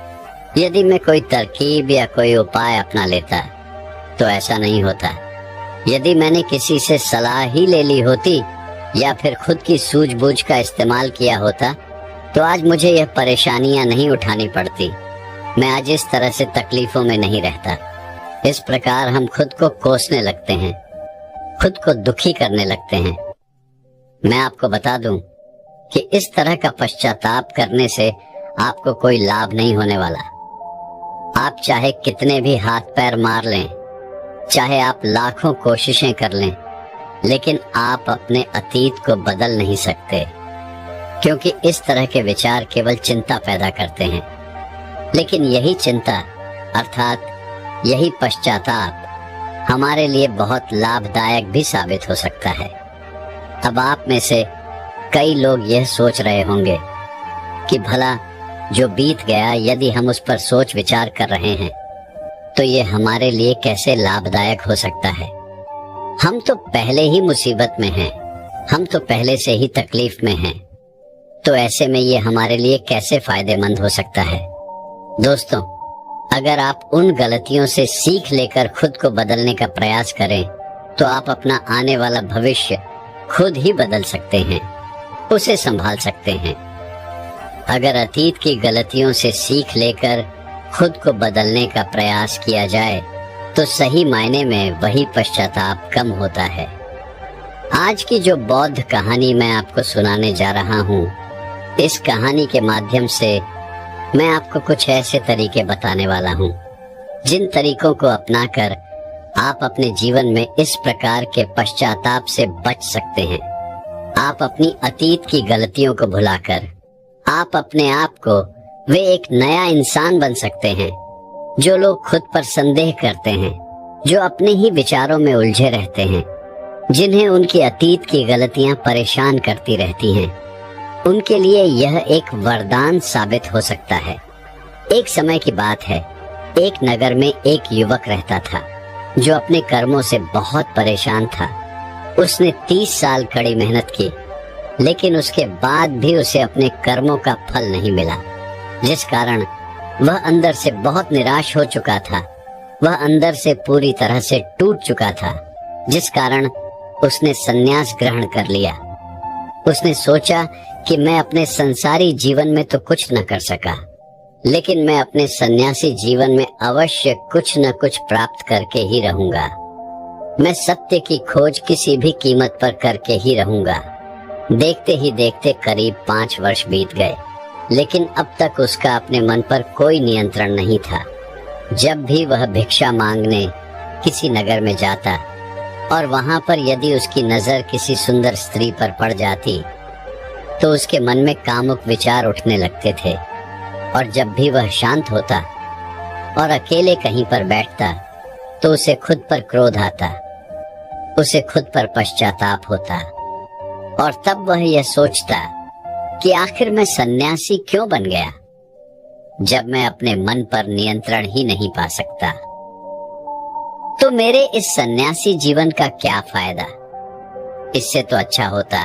यदि मैं कोई तरकीब या कोई उपाय अपना लेता तो ऐसा नहीं होता, यदि मैंने किसी से सलाह ही ले ली होती या फिर खुद की सूझबूझ का इस्तेमाल किया होता, तो आज मुझे यह परेशानियां नहीं उठानी पड़ती, मैं आज इस तरह से तकलीफों में नहीं रहता। इस प्रकार हम खुद को कोसने लगते हैं, खुद को दुखी करने लगते हैं। मैं आपको बता दूं कि इस तरह का पश्चाताप करने से आपको कोई लाभ नहीं होने वाला। आप चाहे कितने भी हाथ पैर मार लें, चाहे आप लाखों कोशिशें कर लें, लेकिन आप अपने अतीत को बदल नहीं सकते, क्योंकि इस तरह के विचार केवल चिंता पैदा करते हैं। लेकिन यही चिंता अर्थात यही पश्चाताप हमारे लिए बहुत लाभदायक भी साबित हो सकता है। अब आप में से कई लोग यह सोच रहे होंगे कि भला जो बीत गया, यदि हम उस पर सोच विचार कर रहे हैं तो ये हमारे लिए कैसे लाभदायक हो सकता है। हम तो पहले ही मुसीबत में हैं, हम तो पहले से ही तकलीफ में हैं, तो ऐसे में ये हमारे लिए कैसे फायदेमंद हो सकता है। दोस्तों, अगर आप उन गलतियों से सीख लेकर खुद को बदलने का प्रयास करें तो आप अपना आने वाला भविष्य खुद ही बदल सकते हैं, उसे संभाल सकते हैं। अगर अतीत की गलतियों से सीख लेकर खुद को बदलने का प्रयास किया जाए तो सही मायने में वही पश्चाताप कम होता है। आज की जो बौद्ध कहानी मैं आपको सुनाने जा रहा हूँ, इस कहानी के माध्यम से मैं आपको कुछ ऐसे तरीके बताने वाला हूँ जिन तरीकों को अपनाकर आप अपने जीवन में इस प्रकार के पश्चाताप से बच सकते हैं। आप अपनी अतीत की गलतियों को भुलाकर आप अपने आप को वे एक नया इंसान बन सकते हैं। जो लोग खुद पर संदेह करते हैं, जो अपने ही विचारों में उलझे रहते हैं, जिन्हें उनकी अतीत की गलतियां परेशान करती रहती हैं, उनके लिए यह एक वरदान साबित हो सकता है। एक समय की बात है, एक नगर में एक युवक रहता था जो अपने कर्मों से बहुत परेशान था। उसने 30 साल कड़ी मेहनत की, लेकिन उसके बाद भी उसे अपने कर्मों का फल नहीं मिला, जिस कारण वह अंदर से बहुत निराश हो चुका था। वह अंदर से पूरी तरह से टूट चुका था, जिस कारण उसने संन्यास ग्रहण कर लिया। उसने सोचा कि मैं अपने संसारी जीवन में तो कुछ न कर सका, लेकिन मैं अपने सन्यासी जीवन में अवश्य कुछ न कुछ प्राप्त करके ही रहूंगा। मैं सत्य की खोज किसी भी कीमत पर करके ही रहूंगा। देखते ही देखते करीब 5 वर्ष बीत गए, लेकिन अब तक उसका अपने मन पर कोई नियंत्रण नहीं था। जब भी वह भिक्षा मांगने किसी नगर में जाता और वहां पर यदि उसकी नजर किसी सुंदर स्त्री पर पड़ जाती तो उसके मन में कामुक विचार उठने लगते थे, और जब भी वह शांत होता और अकेले कहीं पर बैठता तो उसे खुद पर क्रोध आता, उसे खुद पर पश्चाताप होता, और तब वह यह सोचता कि आखिर मैं सन्यासी क्यों बन गया जब मैं अपने मन पर नियंत्रण ही नहीं पा सकता। तो मेरे इस सन्यासी जीवन का क्या फायदा? इससे तो अच्छा होता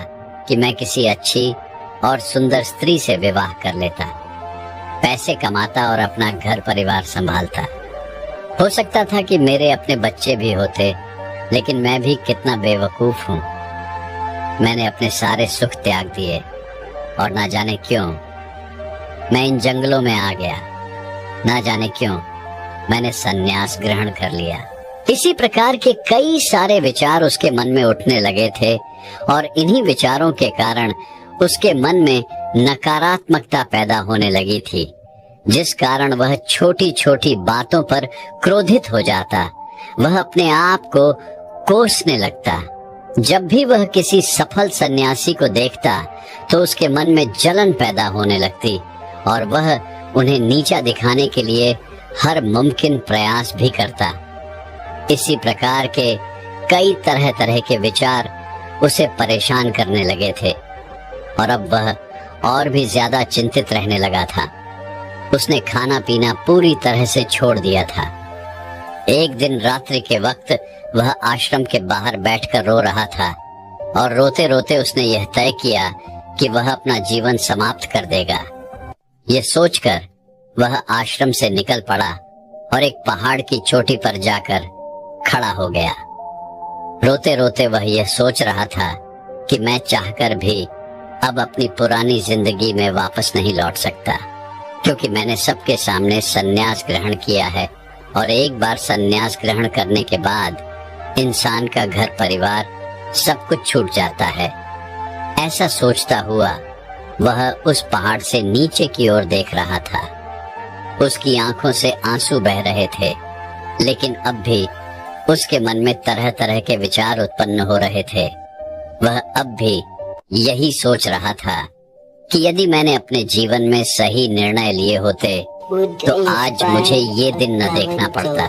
कि मैं किसी अच्छी और सुंदर स्त्री से विवाह कर लेता, पैसे कमाता और अपना घर परिवार संभालता। हो सकता था कि मेरे अपने बच्चे भी होते, लेकिन मैं भी कितना बेवकूफ हूँ। मैंने अपने सारे सुख त्याग दिए और ना जाने क्यों मैं इन जंगलों में आ गया। ना जाने क्यों मैंने सन्यास ग्रहण कर लिया। इसी प्रकार के कई सारे विचार उसके मन में उठने लगे थे, और इन्हीं विचारों के कारण उसके मन में नकारात्मकता पैदा होने लगी थी, जिस कारण वह छोटी छोटी बातों पर क्रोधित हो जाता। वह अपने आप को कोसने लगता। जब भी वह किसी सफल सन्यासी को देखता तो उसके मन में जलन पैदा होने लगती, और वह उन्हें नीचा दिखाने के लिए हर मुमकिन प्रयास भी करता। इसी प्रकार के कई तरह तरह के विचार उसे परेशान करने लगे थे, और अब वह और भी ज्यादा चिंतित रहने लगा था। उसने खाना पीना पूरी तरह से छोड़ दिया था। एक दिन रात्रि के वक्त वह आश्रम के बाहर बैठकर रो रहा था, और रोते रोते उसने यह तय किया कि वह अपना जीवन समाप्त कर देगा। यह सोचकर वह आश्रम से निकल पड़ा और एक पहाड़ की चोटी पर जाकर खड़ा हो गया। रोते रोते वह यह सोच रहा था कि मैं चाहकर भी अब अपनी पुरानी जिंदगी में वापस नहीं लौट सकता, क्योंकि मैंने सबके सामने सन्यास ग्रहण किया है, और एक बार सन्यास ग्रहण करने के बाद इंसान का घर परिवार सब कुछ छूट जाता है। ऐसा सोचता हुआ वह उस पहाड़ से नीचे की ओर देख रहा था। उसकी आंखों से आंसू बह रहे थे, लेकिन अब भी उसके मन में तरह तरह के विचार उत्पन्न हो रहे थे। वह अब भी यही सोच रहा था कि यदि मैंने अपने जीवन में सही निर्णय लिए होते तो आज मुझे ये दिन न देखना पड़ता।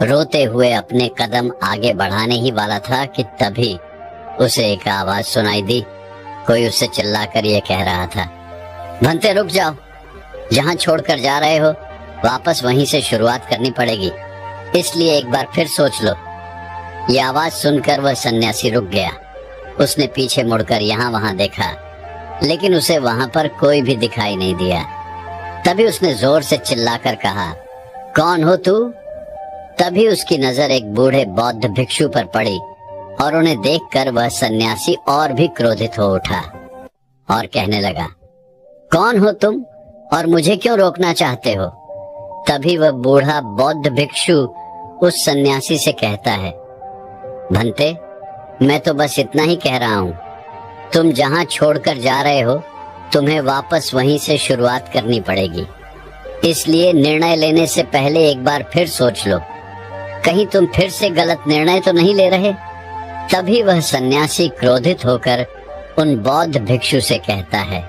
रोते हुए अपने कदम आगे बढ़ाने ही वाला था कि तभी उसे एक आवाज सुनाई दी। कोई उससे चिल्लाकर ये कह रहा था, भंते रुक जाओ, जहाँ छोड़कर जा रहे हो वापस वहीं से शुरुआत करनी पड़ेगी, इसलिए एक बार फिर सोच लो। ये आवाज सुनकर वह सन्यासी रुक गया। उसने पीछे मुड़कर यहाँ वहां देखा, लेकिन उसे वहां पर कोई भी दिखाई नहीं दिया। तभी उसने जोर से चिल्लाकर कहा, कौन हो तू? तभी उसकी नजर एक बूढ़े बौद्ध भिक्षु पर पड़ी, और उन्हें देखकर वह सन्यासी और भी क्रोधित हो उठा और कहने लगा, कौन हो तुम और मुझे क्यों रोकना चाहते हो? तभी वह बूढ़ा बौद्ध भिक्षु उस सन्यासी से कहता है, भंते, मैं तो बस इतना ही कह रहा हूँ। तुम जहाँ छोड़कर जा रहे हो तुम्हें वापस वहीं से शुरुआत करनी पड़ेगी, इसलिए निर्णय लेने से पहले एक बार फिर सोच लो, कहीं तुम फिर से गलत निर्णय तो नहीं ले रहे। तभी वह सन्यासी क्रोधित होकर उन बौद्ध भिक्षु से कहता है,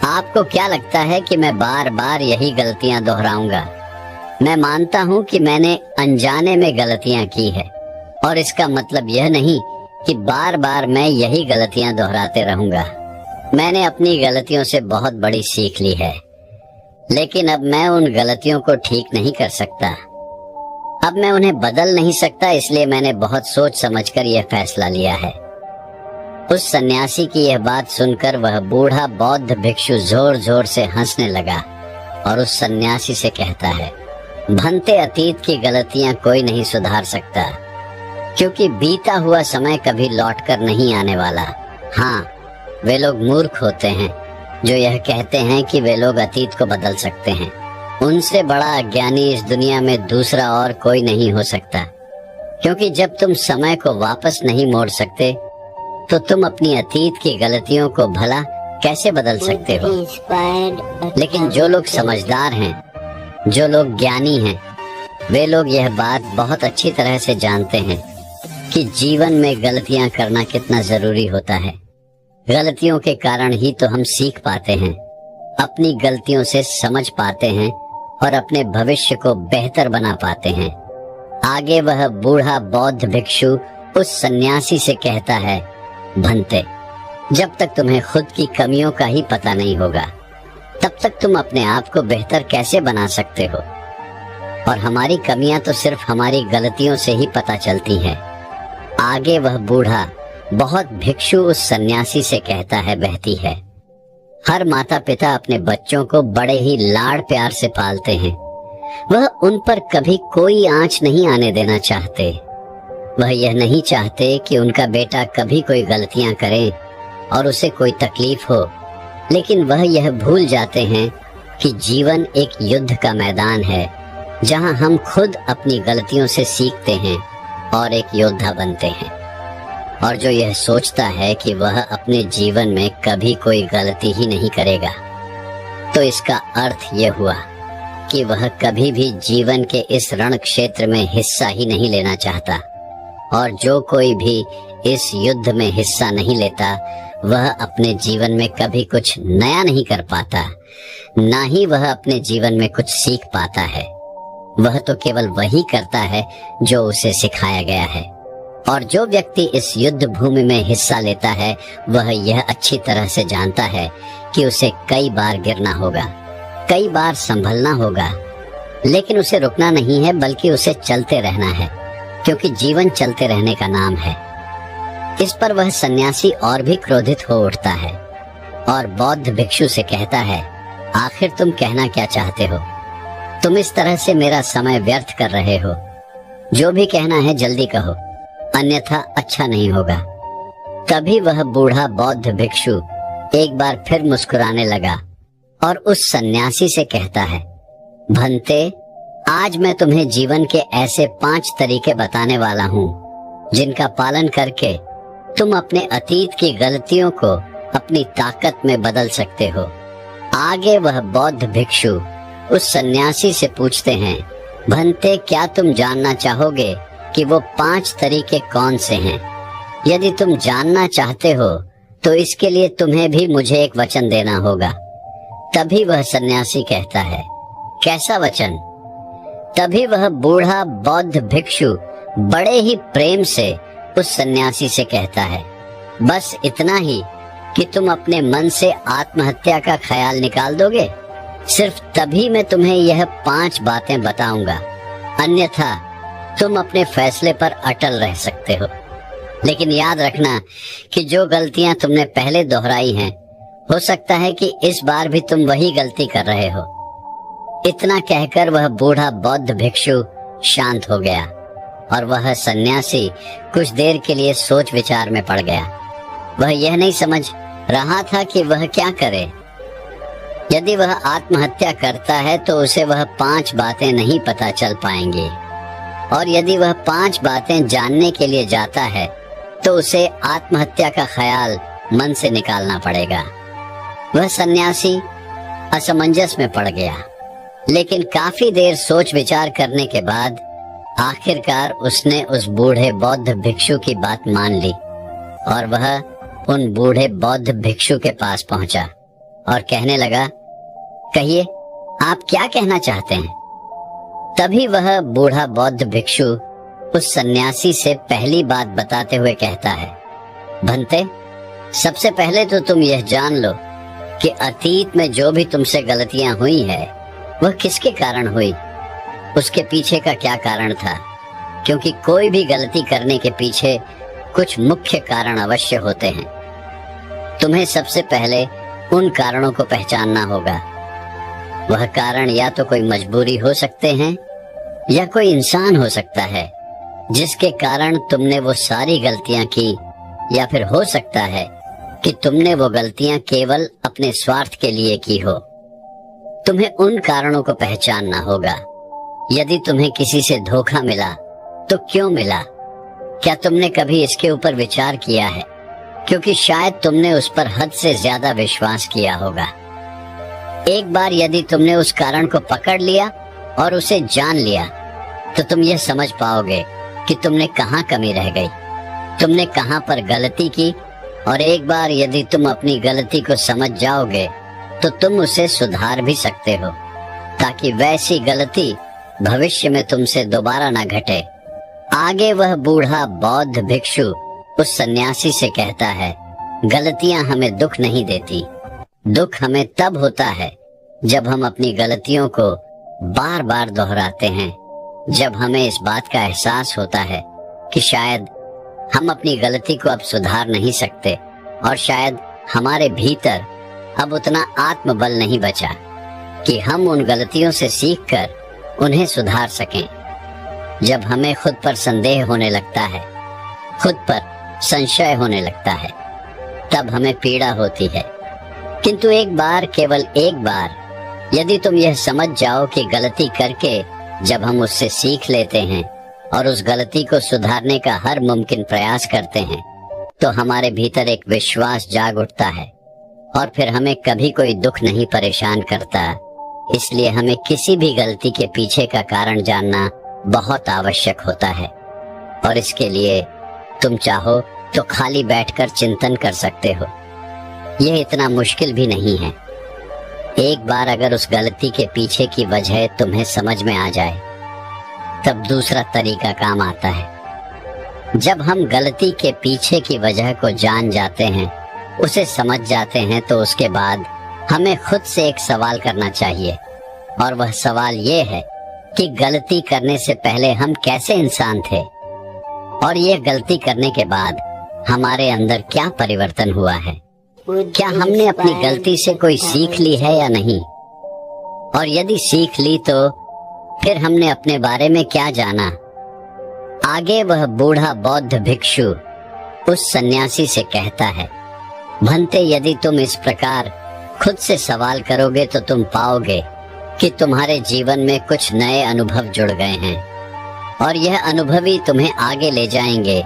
आपको क्या लगता है कि मैं बार बार यही गलतियां दोहराऊंगा? मैं मानता हूं कि मैंने अनजाने में गलतियां की है, और इसका मतलब यह नहीं कि बार बार मैं यही गलतियां दोहराते रहूंगा। मैंने अपनी गलतियों से बहुत बड़ी सीख ली है, लेकिन अब मैं उन गलतियों को ठीक नहीं कर सकता। अब मैं उन्हें बदल नहीं सकता, इसलिए मैंने बहुत सोच समझकर यह फैसला लिया है। उस सन्यासी की यह बात सुनकर वह बूढ़ा बौद्ध भिक्षु जोर जोर से हंसने लगा और उस सन्यासी से कहता है, भंते, अतीत की गलतियां कोई नहीं सुधार सकता, क्योंकि बीता हुआ समय कभी लौटकर नहीं आने वाला। हाँ, वे लोग मूर्ख होते हैं जो यह कहते हैं कि वे लोग अतीत को बदल सकते हैं। उनसे बड़ा अज्ञानी इस दुनिया में दूसरा और कोई नहीं हो सकता, क्योंकि जब तुम समय को वापस नहीं मोड़ सकते तो तुम अपनी अतीत की गलतियों को भला कैसे बदल सकते हो? लेकिन जो लोग समझदार हैं, जो लोग ज्ञानी हैं, वे लोग यह बात बहुत अच्छी तरह से जानते हैं कि जीवन में गलतियां करना कितना जरूरी होता है। गलतियों के कारण ही तो हम सीख पाते हैं, अपनी गलतियों से समझ पाते हैं और अपने भविष्य को बेहतर बना पाते हैं। आगे वह बूढ़ा बौद्ध भिक्षु उस सन्यासी से कहता है, भंते, जब तक तुम्हें खुद की कमियों का ही पता नहीं होगा तब तक तुम अपने आप को बेहतर कैसे बना सकते हो। और हमारी कमियां तो सिर्फ हमारी गलतियों से ही पता चलती हैं। आगे वह बूढ़ा बहुत भिक्षु उस सन्यासी से कहता है, बहती है, हर माता पिता अपने बच्चों को बड़े ही लाड़ प्यार से पालते हैं। वह उन पर कभी कोई आंच नहीं आने देना चाहते। वह यह नहीं चाहते कि उनका बेटा कभी कोई गलतियां करे और उसे कोई तकलीफ हो, लेकिन वह यह भूल जाते हैं कि जीवन एक युद्ध का मैदान है जहां हम खुद अपनी गलतियों से सीखते हैं और एक योद्धा बनते हैं। और जो यह सोचता है कि वह अपने जीवन में कभी कोई गलती ही नहीं करेगा, तो इसका अर्थ यह हुआ कि वह कभी भी जीवन के इस रण क्षेत्र में हिस्सा ही नहीं लेना चाहता। और जो कोई भी इस युद्ध में हिस्सा नहीं लेता, वह अपने जीवन में कभी कुछ नया नहीं कर पाता, ना ही वह अपने जीवन में कुछ सीख पाता है। वह तो केवल वही करता है जो उसे सिखाया गया है। और जो व्यक्ति इस युद्ध भूमि में हिस्सा लेता है, वह यह अच्छी तरह से जानता है कि उसे कई बार गिरना होगा, कई बार संभलना होगा, लेकिन उसे रुकना नहीं है, बल्कि उसे चलते रहना है, क्योंकि जीवन चलते रहने का नाम है। इस पर वह सन्यासी और भी क्रोधित हो उठता है और बौद्ध भिक्षु से कहता है, आखिर तुम कहना क्या चाहते हो? तुम इस तरह से मेरा समय व्यर्थ कर रहे हो। जो भी कहना है जल्दी कहो, अन्यथा अच्छा नहीं होगा। तभी वह बूढ़ा बौद्ध भिक्षु एक बार फिर मुस्कुराने लगा और उस सन्यासी से कहता है, भंते, आज मैं तुम्हें जीवन के ऐसे 5 तरीके बताने वाला हूँ जिनका पालन करके तुम अपने अतीत की गलतियों को अपनी ताकत में बदल सकते हो। आगे वह बौद्ध भिक्षु उस सन्यासी से पूछते हैं, भंते, क्या तुम जानना चाहोगे कि वो 5 तरीके कौन से हैं? यदि तुम जानना चाहते हो तो इसके लिए तुम्हें भी मुझे एक वचन देना होगा। तभी वह सन्यासी कहता है, कैसा वचन? तभी वह बूढ़ा बौद्ध भिक्षु बड़े ही प्रेम से उस सन्यासी से कहता है, बस इतना ही कि तुम अपने मन से आत्महत्या का ख्याल निकाल दोगे। सिर्फ तभी मैं तुम्हें यह 5 बातें बताऊंगा, अन्यथा तुम अपने फैसले पर अटल रह सकते हो। लेकिन याद रखना कि जो गलतियां तुमने पहले दोहराई हैं, हो सकता है कि इस बार भी तुम वही गलती कर रहे हो। इतना कहकर वह बूढ़ा बौद्ध भिक्षु शांत हो गया और वह सन्यासी कुछ देर के लिए सोच विचार में पड़ गया। वह यह नहीं समझ रहा था कि वह क्या करे। यदि वह आत्महत्या करता है तो उसे वह 5 बातें नहीं पता चल पाएंगी, और यदि वह 5 बातें जानने के लिए जाता है तो उसे आत्महत्या का ख्याल मन से निकालना पड़ेगा। वह सन्यासी असमंजस में पड़ गया, लेकिन काफी देर सोच विचार करने के बाद आखिरकार उसने उस बूढ़े बौद्ध भिक्षु की बात मान ली और वह उन बूढ़े बौद्ध भिक्षु के पास पहुंचा और कहने लगा, कहिए, आप क्या कहना चाहते हैं? तभी वह बूढ़ा बौद्ध भिक्षु उस सन्यासी से पहली बात बताते हुए कहता है, भंते, सबसे पहले तो तुम यह जान लो कि अतीत में जो भी तुमसे गलतियां हुई है वह किसके कारण हुई, उसके पीछे का क्या कारण था। क्योंकि कोई भी गलती करने के पीछे कुछ मुख्य कारण अवश्य होते हैं। तुम्हें सबसे पहले उन कारणों को पहचानना होगा। वह कारण या तो कोई मजबूरी हो सकते हैं या कोई इंसान हो सकता है जिसके कारण तुमने वो सारी गलतियां की, या फिर हो सकता है कि तुमने वो गलतियां केवल अपने स्वार्थ के लिए की हो। तुम्हें उन कारणों को पहचानना होगा। यदि तुम्हें किसी से धोखा मिला तो क्यों मिला? क्या तुमने कभी इसके ऊपर विचार किया है? क्योंकि शायद तुमने उस पर हद से ज्यादा विश्वास किया होगा। एक बार यदि तुमने उस कारण को पकड़ लिया और उसे जान लिया तो तुम यह समझ पाओगे कि तुमने कहाँ कमी रह गई, तुमने कहाँ पर गलती की। और एक बार यदि तुम अपनी गलती को समझ जाओगे तो तुम उसे सुधार भी सकते हो, ताकि वैसी गलती भविष्य में तुमसे दोबारा ना घटे। आगे वह बूढ़ा बौद्ध भिक्षु उस सन्यासी से कहता है, गलतियां हमें दुख नहीं देती। दुख हमें तब होता है जब हम अपनी गलतियों को बार बार दोहराते हैं, जब हमें इस बात का एहसास होता है कि शायद हम अपनी गलती को अब सुधार नहीं सकते, और शायद हमारे भीतर अब उतना आत्मबल नहीं बचा कि हम उन गलतियों से सीखकर उन्हें सुधार सकें। जब हमें खुद पर संदेह होने लगता है, खुद पर संशय होने लगता है, तब हमें पीड़ा होती है। किंतु एक बार, केवल एक बार यदि तुम यह समझ जाओ कि गलती करके जब हम उससे सीख लेते हैं और उस गलती को सुधारने का हर मुमकिन प्रयास करते हैं, तो हमारे भीतर एक विश्वास जाग उठता है और फिर हमें कभी कोई दुख नहीं परेशान करता। इसलिए हमें किसी भी गलती के पीछे का कारण जानना बहुत आवश्यक होता है, और इसके लिए तुम चाहो तो खाली बैठकर चिंतन कर सकते हो। यह इतना मुश्किल भी नहीं है। एक बार अगर उस गलती के पीछे की वजह तुम्हें समझ में आ जाए, तब दूसरा तरीका काम आता है। जब हम गलती के पीछे की वजह को जान जाते हैं, उसे समझ जाते हैं, तो उसके बाद हमें खुद से एक सवाल करना चाहिए, और वह सवाल ये है कि गलती करने से पहले हम कैसे इंसान थे, और यह गलती करने के बाद हमारे अंदर क्या परिवर्तन हुआ है। क्या हमने अपनी गलती से कोई सीख ली है या नहीं, और यदि सीख ली तो फिर हमने अपने बारे में क्या जाना। आगे वह बूढ़ा बौद्ध भिक्षु उस सन्यासी से कहता है, भंते, यदि तुम इस प्रकार खुद से सवाल करोगे तो तुम पाओगे कि तुम्हारे जीवन में कुछ नए अनुभव जुड़ गए हैं, और यह अनुभव ही तुम्हें आगे ले जाएंगे,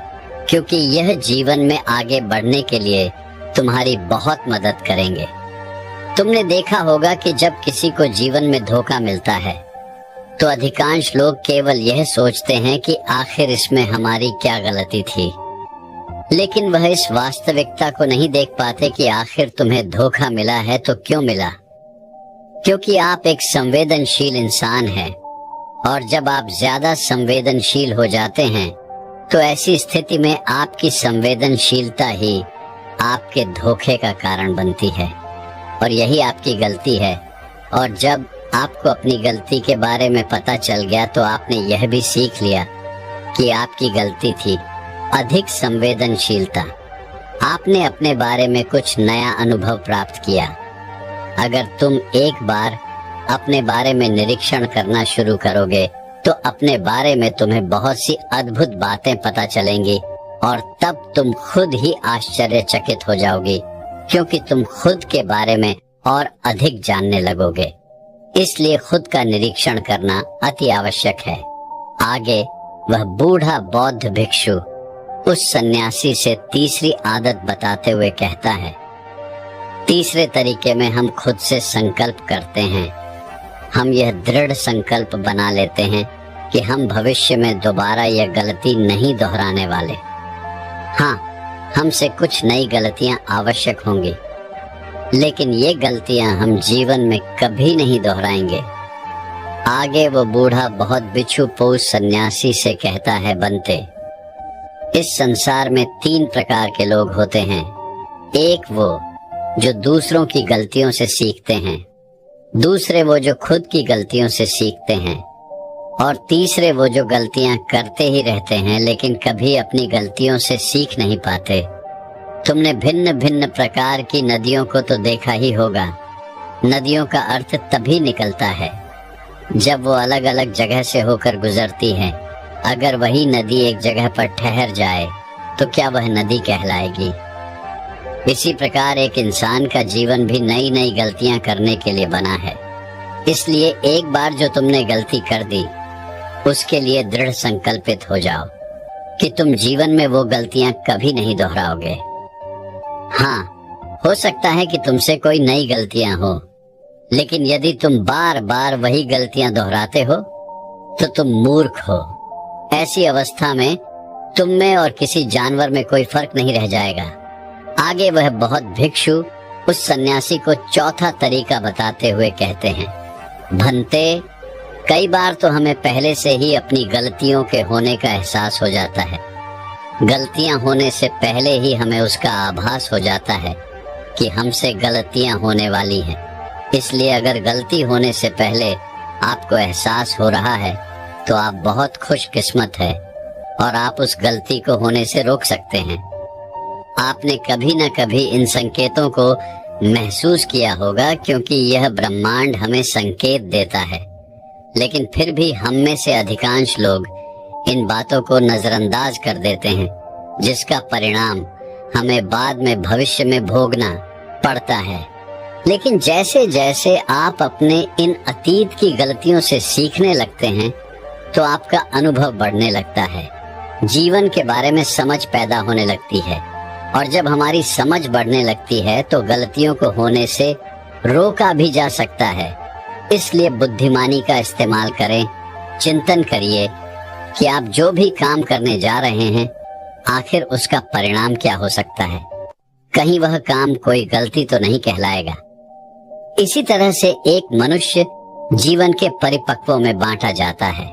क्योंकि यह जीवन में आगे बढ़ने के लिए तुम्हारी बहुत मदद करेंगे। तुमने देखा होगा कि जब किसी को जीवन में धोखा मिलता है तो अधिकांश लोग केवल यह सोचते हैं कि आखिर इसमें हमारी क्या गलती थी, लेकिन वह इस वास्तविकता को नहीं देख पाते कि आखिर तुम्हें धोखा मिला है तो क्यों मिला। क्योंकि आप एक संवेदनशील इंसान हैं, और जब आप ज्यादा संवेदनशील हो जाते हैं तो ऐसी स्थिति में आपकी संवेदनशीलता ही आपके धोखे का कारण बनती है, और यही आपकी गलती है। और जब आपको अपनी गलती के बारे में पता चल गया तो आपने यह भी सीख लिया कि आपकी गलती थी अधिक संवेदनशीलता। आपने अपने बारे में कुछ नया अनुभव प्राप्त किया। अगर तुम एक बार अपने बारे में निरीक्षण करना शुरू करोगे तो अपने बारे में तुम्हें बहुत सी अद्भुत बातें पता चलेंगी, और तब तुम खुद ही आश्चर्यचकित हो जाओगी, क्योंकि तुम खुद के बारे में और अधिक जानने लगोगे। इसलिए खुद का निरीक्षण करना अति आवश्यक है। आगे वह बूढ़ा बौद्ध भिक्षु उस सन्यासी से तीसरी आदत बताते हुए कहता है, तीसरे तरीके में हम खुद से संकल्प करते हैं। हम यह दृढ़ संकल्प बना लेते हैं कि हम भविष्य में दोबारा यह गलती नहीं दोहराने वाले। हाँ, हमसे कुछ नई गलतियां आवश्यक होंगी, लेकिन ये गलतियां हम जीवन में कभी नहीं दोहराएंगे। आगे वो बूढ़ा बहुत बिच्छू पोष सन्यासी से कहता है, बनते, इस संसार में 3 प्रकार के लोग होते हैं। एक वो जो दूसरों की गलतियों से सीखते हैं, दूसरे वो जो खुद की गलतियों से सीखते हैं, और तीसरे वो जो गलतियां करते ही रहते हैं लेकिन कभी अपनी गलतियों से सीख नहीं पाते। तुमने भिन्न भिन्न प्रकार की नदियों को तो देखा ही होगा। नदियों का अर्थ तभी निकलता है जब वो अलग अलग जगह से होकर गुजरती है। अगर वही नदी एक जगह पर ठहर जाए तो क्या वह नदी कहलाएगी? इसी प्रकार एक इंसान का जीवन भी नई नई गलतियां करने के लिए बना है। इसलिए एक बार जो तुमने गलती कर दी, उसके लिए दृढ़ संकल्पित हो जाओ कि तुम जीवन में वो गलतियां कभी नहीं दोहराओगे। हाँ, हो सकता है कि तुमसे कोई नई गलतियां हो, लेकिन यदि तुम बार बार वही गलतियां दोहराते हो तो तुम मूर्ख हो। ऐसी अवस्था में तुम में और किसी जानवर में कोई फर्क नहीं रह जाएगा। आगे वह बहुत भिक्षु उस सन्यासी को चौथा तरीका बताते हुए कहते हैं, भंते, कई बार तो हमें पहले से ही अपनी गलतियों के होने का एहसास हो जाता है। गलतियां होने से पहले ही हमें उसका आभास हो जाता है कि हमसे गलतियां होने वाली हैं। इसलिए अगर गलती होने से पहले आपको एहसास हो रहा है तो आप बहुत खुशकिस्मत है और आप उस गलती को होने से रोक सकते हैं। आपने कभी न कभी इन संकेतों को महसूस किया होगा, क्योंकि यह ब्रह्मांड हमें संकेत देता है। लेकिन फिर भी हम में से अधिकांश लोग इन बातों को नजरअंदाज कर देते हैं, जिसका परिणाम हमें बाद में भविष्य में भोगना पड़ता है। लेकिन जैसे जैसे आप अपने इन अतीत की गलतियों से सीखने लगते हैं तो आपका अनुभव बढ़ने लगता है, जीवन के बारे में समझ पैदा होने लगती है, और जब हमारी समझ बढ़ने लगती है तो गलतियों को होने से रोका भी जा सकता है। इसलिए बुद्धिमानी का इस्तेमाल करें, चिंतन करिए कि आप जो भी काम करने जा रहे हैं आखिर उसका परिणाम क्या हो सकता है। कहीं वह काम कोई गलती तो नहीं कहलाएगा। इसी तरह से एक मनुष्य जीवन के परिपक्वों में बांटा जाता है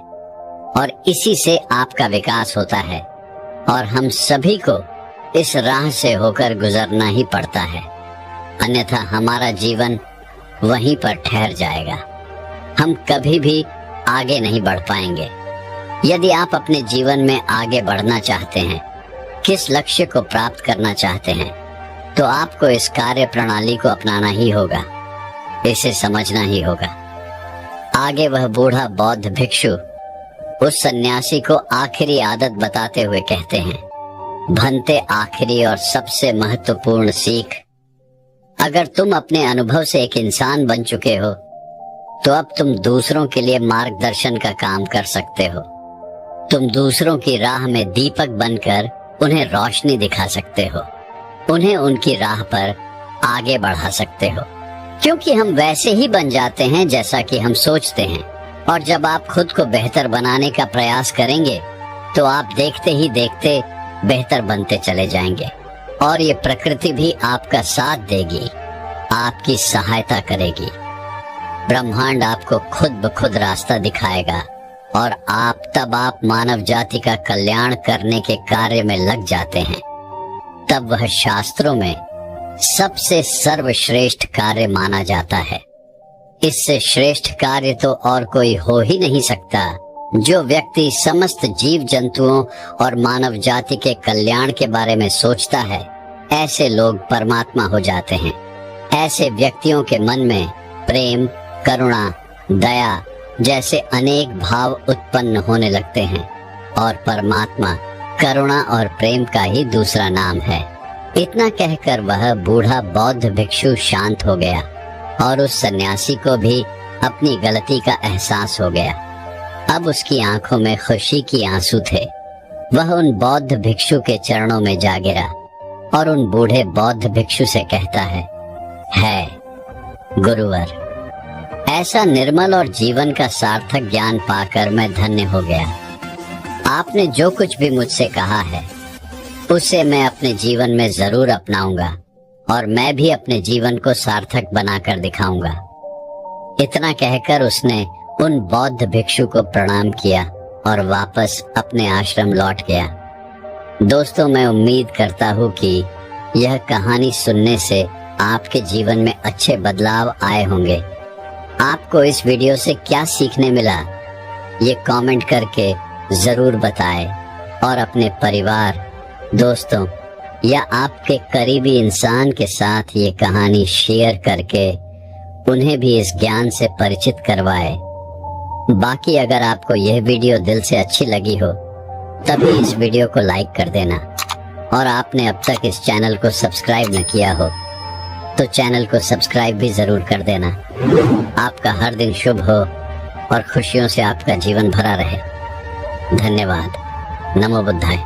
और इसी से आपका विकास होता है, और हम सभी को इस राह से होकर गुजरना ही पड़ता है, अन्यथा हमारा जीवन वहीं पर ठहर जाएगा। हम कभी भी आगे नहीं बढ़ पाएंगे। यदि आप अपने जीवन में आगे बढ़ना चाहते हैं, किस लक्ष्य को प्राप्त करना चाहते हैं, तो आपको इस कार्य प्रणाली को अपनाना ही होगा, इसे समझना ही होगा। आगे वह बूढ़ा बौद्ध भिक्षु उस सन्यासी को आखिरी आदत बताते हुए कहते हैं, भंते, आखिरी और सबसे महत्वपूर्ण सीख, अगर तुम अपने अनुभव से एक इंसान बन चुके हो तो अब तुम दूसरों के लिए मार्गदर्शन का काम कर सकते हो। तुम दूसरों की राह में दीपक बनकर उन्हें रोशनी दिखा सकते हो, उन्हें उनकी राह पर आगे बढ़ा सकते हो, क्योंकि हम वैसे ही बन जाते हैं जैसा कि हम सोचते हैं। और जब आप खुद को बेहतर बनाने का प्रयास करेंगे तो आप देखते ही देखते बेहतर बनते चले जाएंगे, और ये प्रकृति भी आपका साथ देगी, आपकी सहायता करेगी। ब्रह्मांड आपको खुद ब खुद रास्ता दिखाएगा और आप मानव जाति का कल्याण करने के कार्य में लग जाते हैं। तब वह शास्त्रों में सबसे सर्वश्रेष्ठ कार्य माना जाता है। इससे श्रेष्ठ कार्य तो और कोई हो ही नहीं सकता। जो व्यक्ति समस्त जीव जंतुओं और मानव जाति के कल्याण के बारे में सोचता है, ऐसे लोग परमात्मा हो जाते हैं। ऐसे व्यक्तियों के मन में प्रेम, करुणा, दया जैसे अनेक भाव उत्पन्न होने लगते हैं, और परमात्मा करुणा और प्रेम का ही दूसरा नाम है। इतना कहकर वह बूढ़ा बौद्ध भिक्षु शांत हो गया, और उस सन्यासी को भी अपनी गलती का एहसास हो गया। अब उसकी आंखों में खुशी की आंसू थे। वह उन बौद्ध भिक्षु के चरणों में जा गिरा और उन बूढ़े बौद्ध भिक्षु से कहता है गुरुवर, ऐसा निर्मल और जीवन का सार्थक ज्ञान पाकर मैं धन्य हो गया। आपने जो कुछ भी मुझसे कहा है उसे मैं अपने जीवन में जरूर अपनाऊंगा, और मैं भी अपने जीवन को सार्थक बनाकर दिखाऊंगा। इतना कहकर उसने उन बौद्ध भिक्षु को प्रणाम किया और वापस अपने आश्रम लौट गया। दोस्तों, मैं उम्मीद करता हूँ कि यह कहानी सुनने से आपके जीवन में अच्छे बदलाव आए होंगे। आपको इस वीडियो से क्या सीखने मिला, ये कमेंट करके जरूर बताएं, और अपने परिवार, दोस्तों या आपके करीबी इंसान के साथ ये कहानी शेयर करके उन्हें भी इस ज्ञान से परिचित करवाएं। बाकी अगर आपको यह वीडियो दिल से अच्छी लगी हो तभी इस वीडियो को लाइक कर देना, और आपने अब तक इस चैनल को सब्सक्राइब न किया हो तो चैनल को सब्सक्राइब भी जरूर कर देना। आपका हर दिन शुभ हो और खुशियों से आपका जीवन भरा रहे। धन्यवाद। नमो बुद्धाय।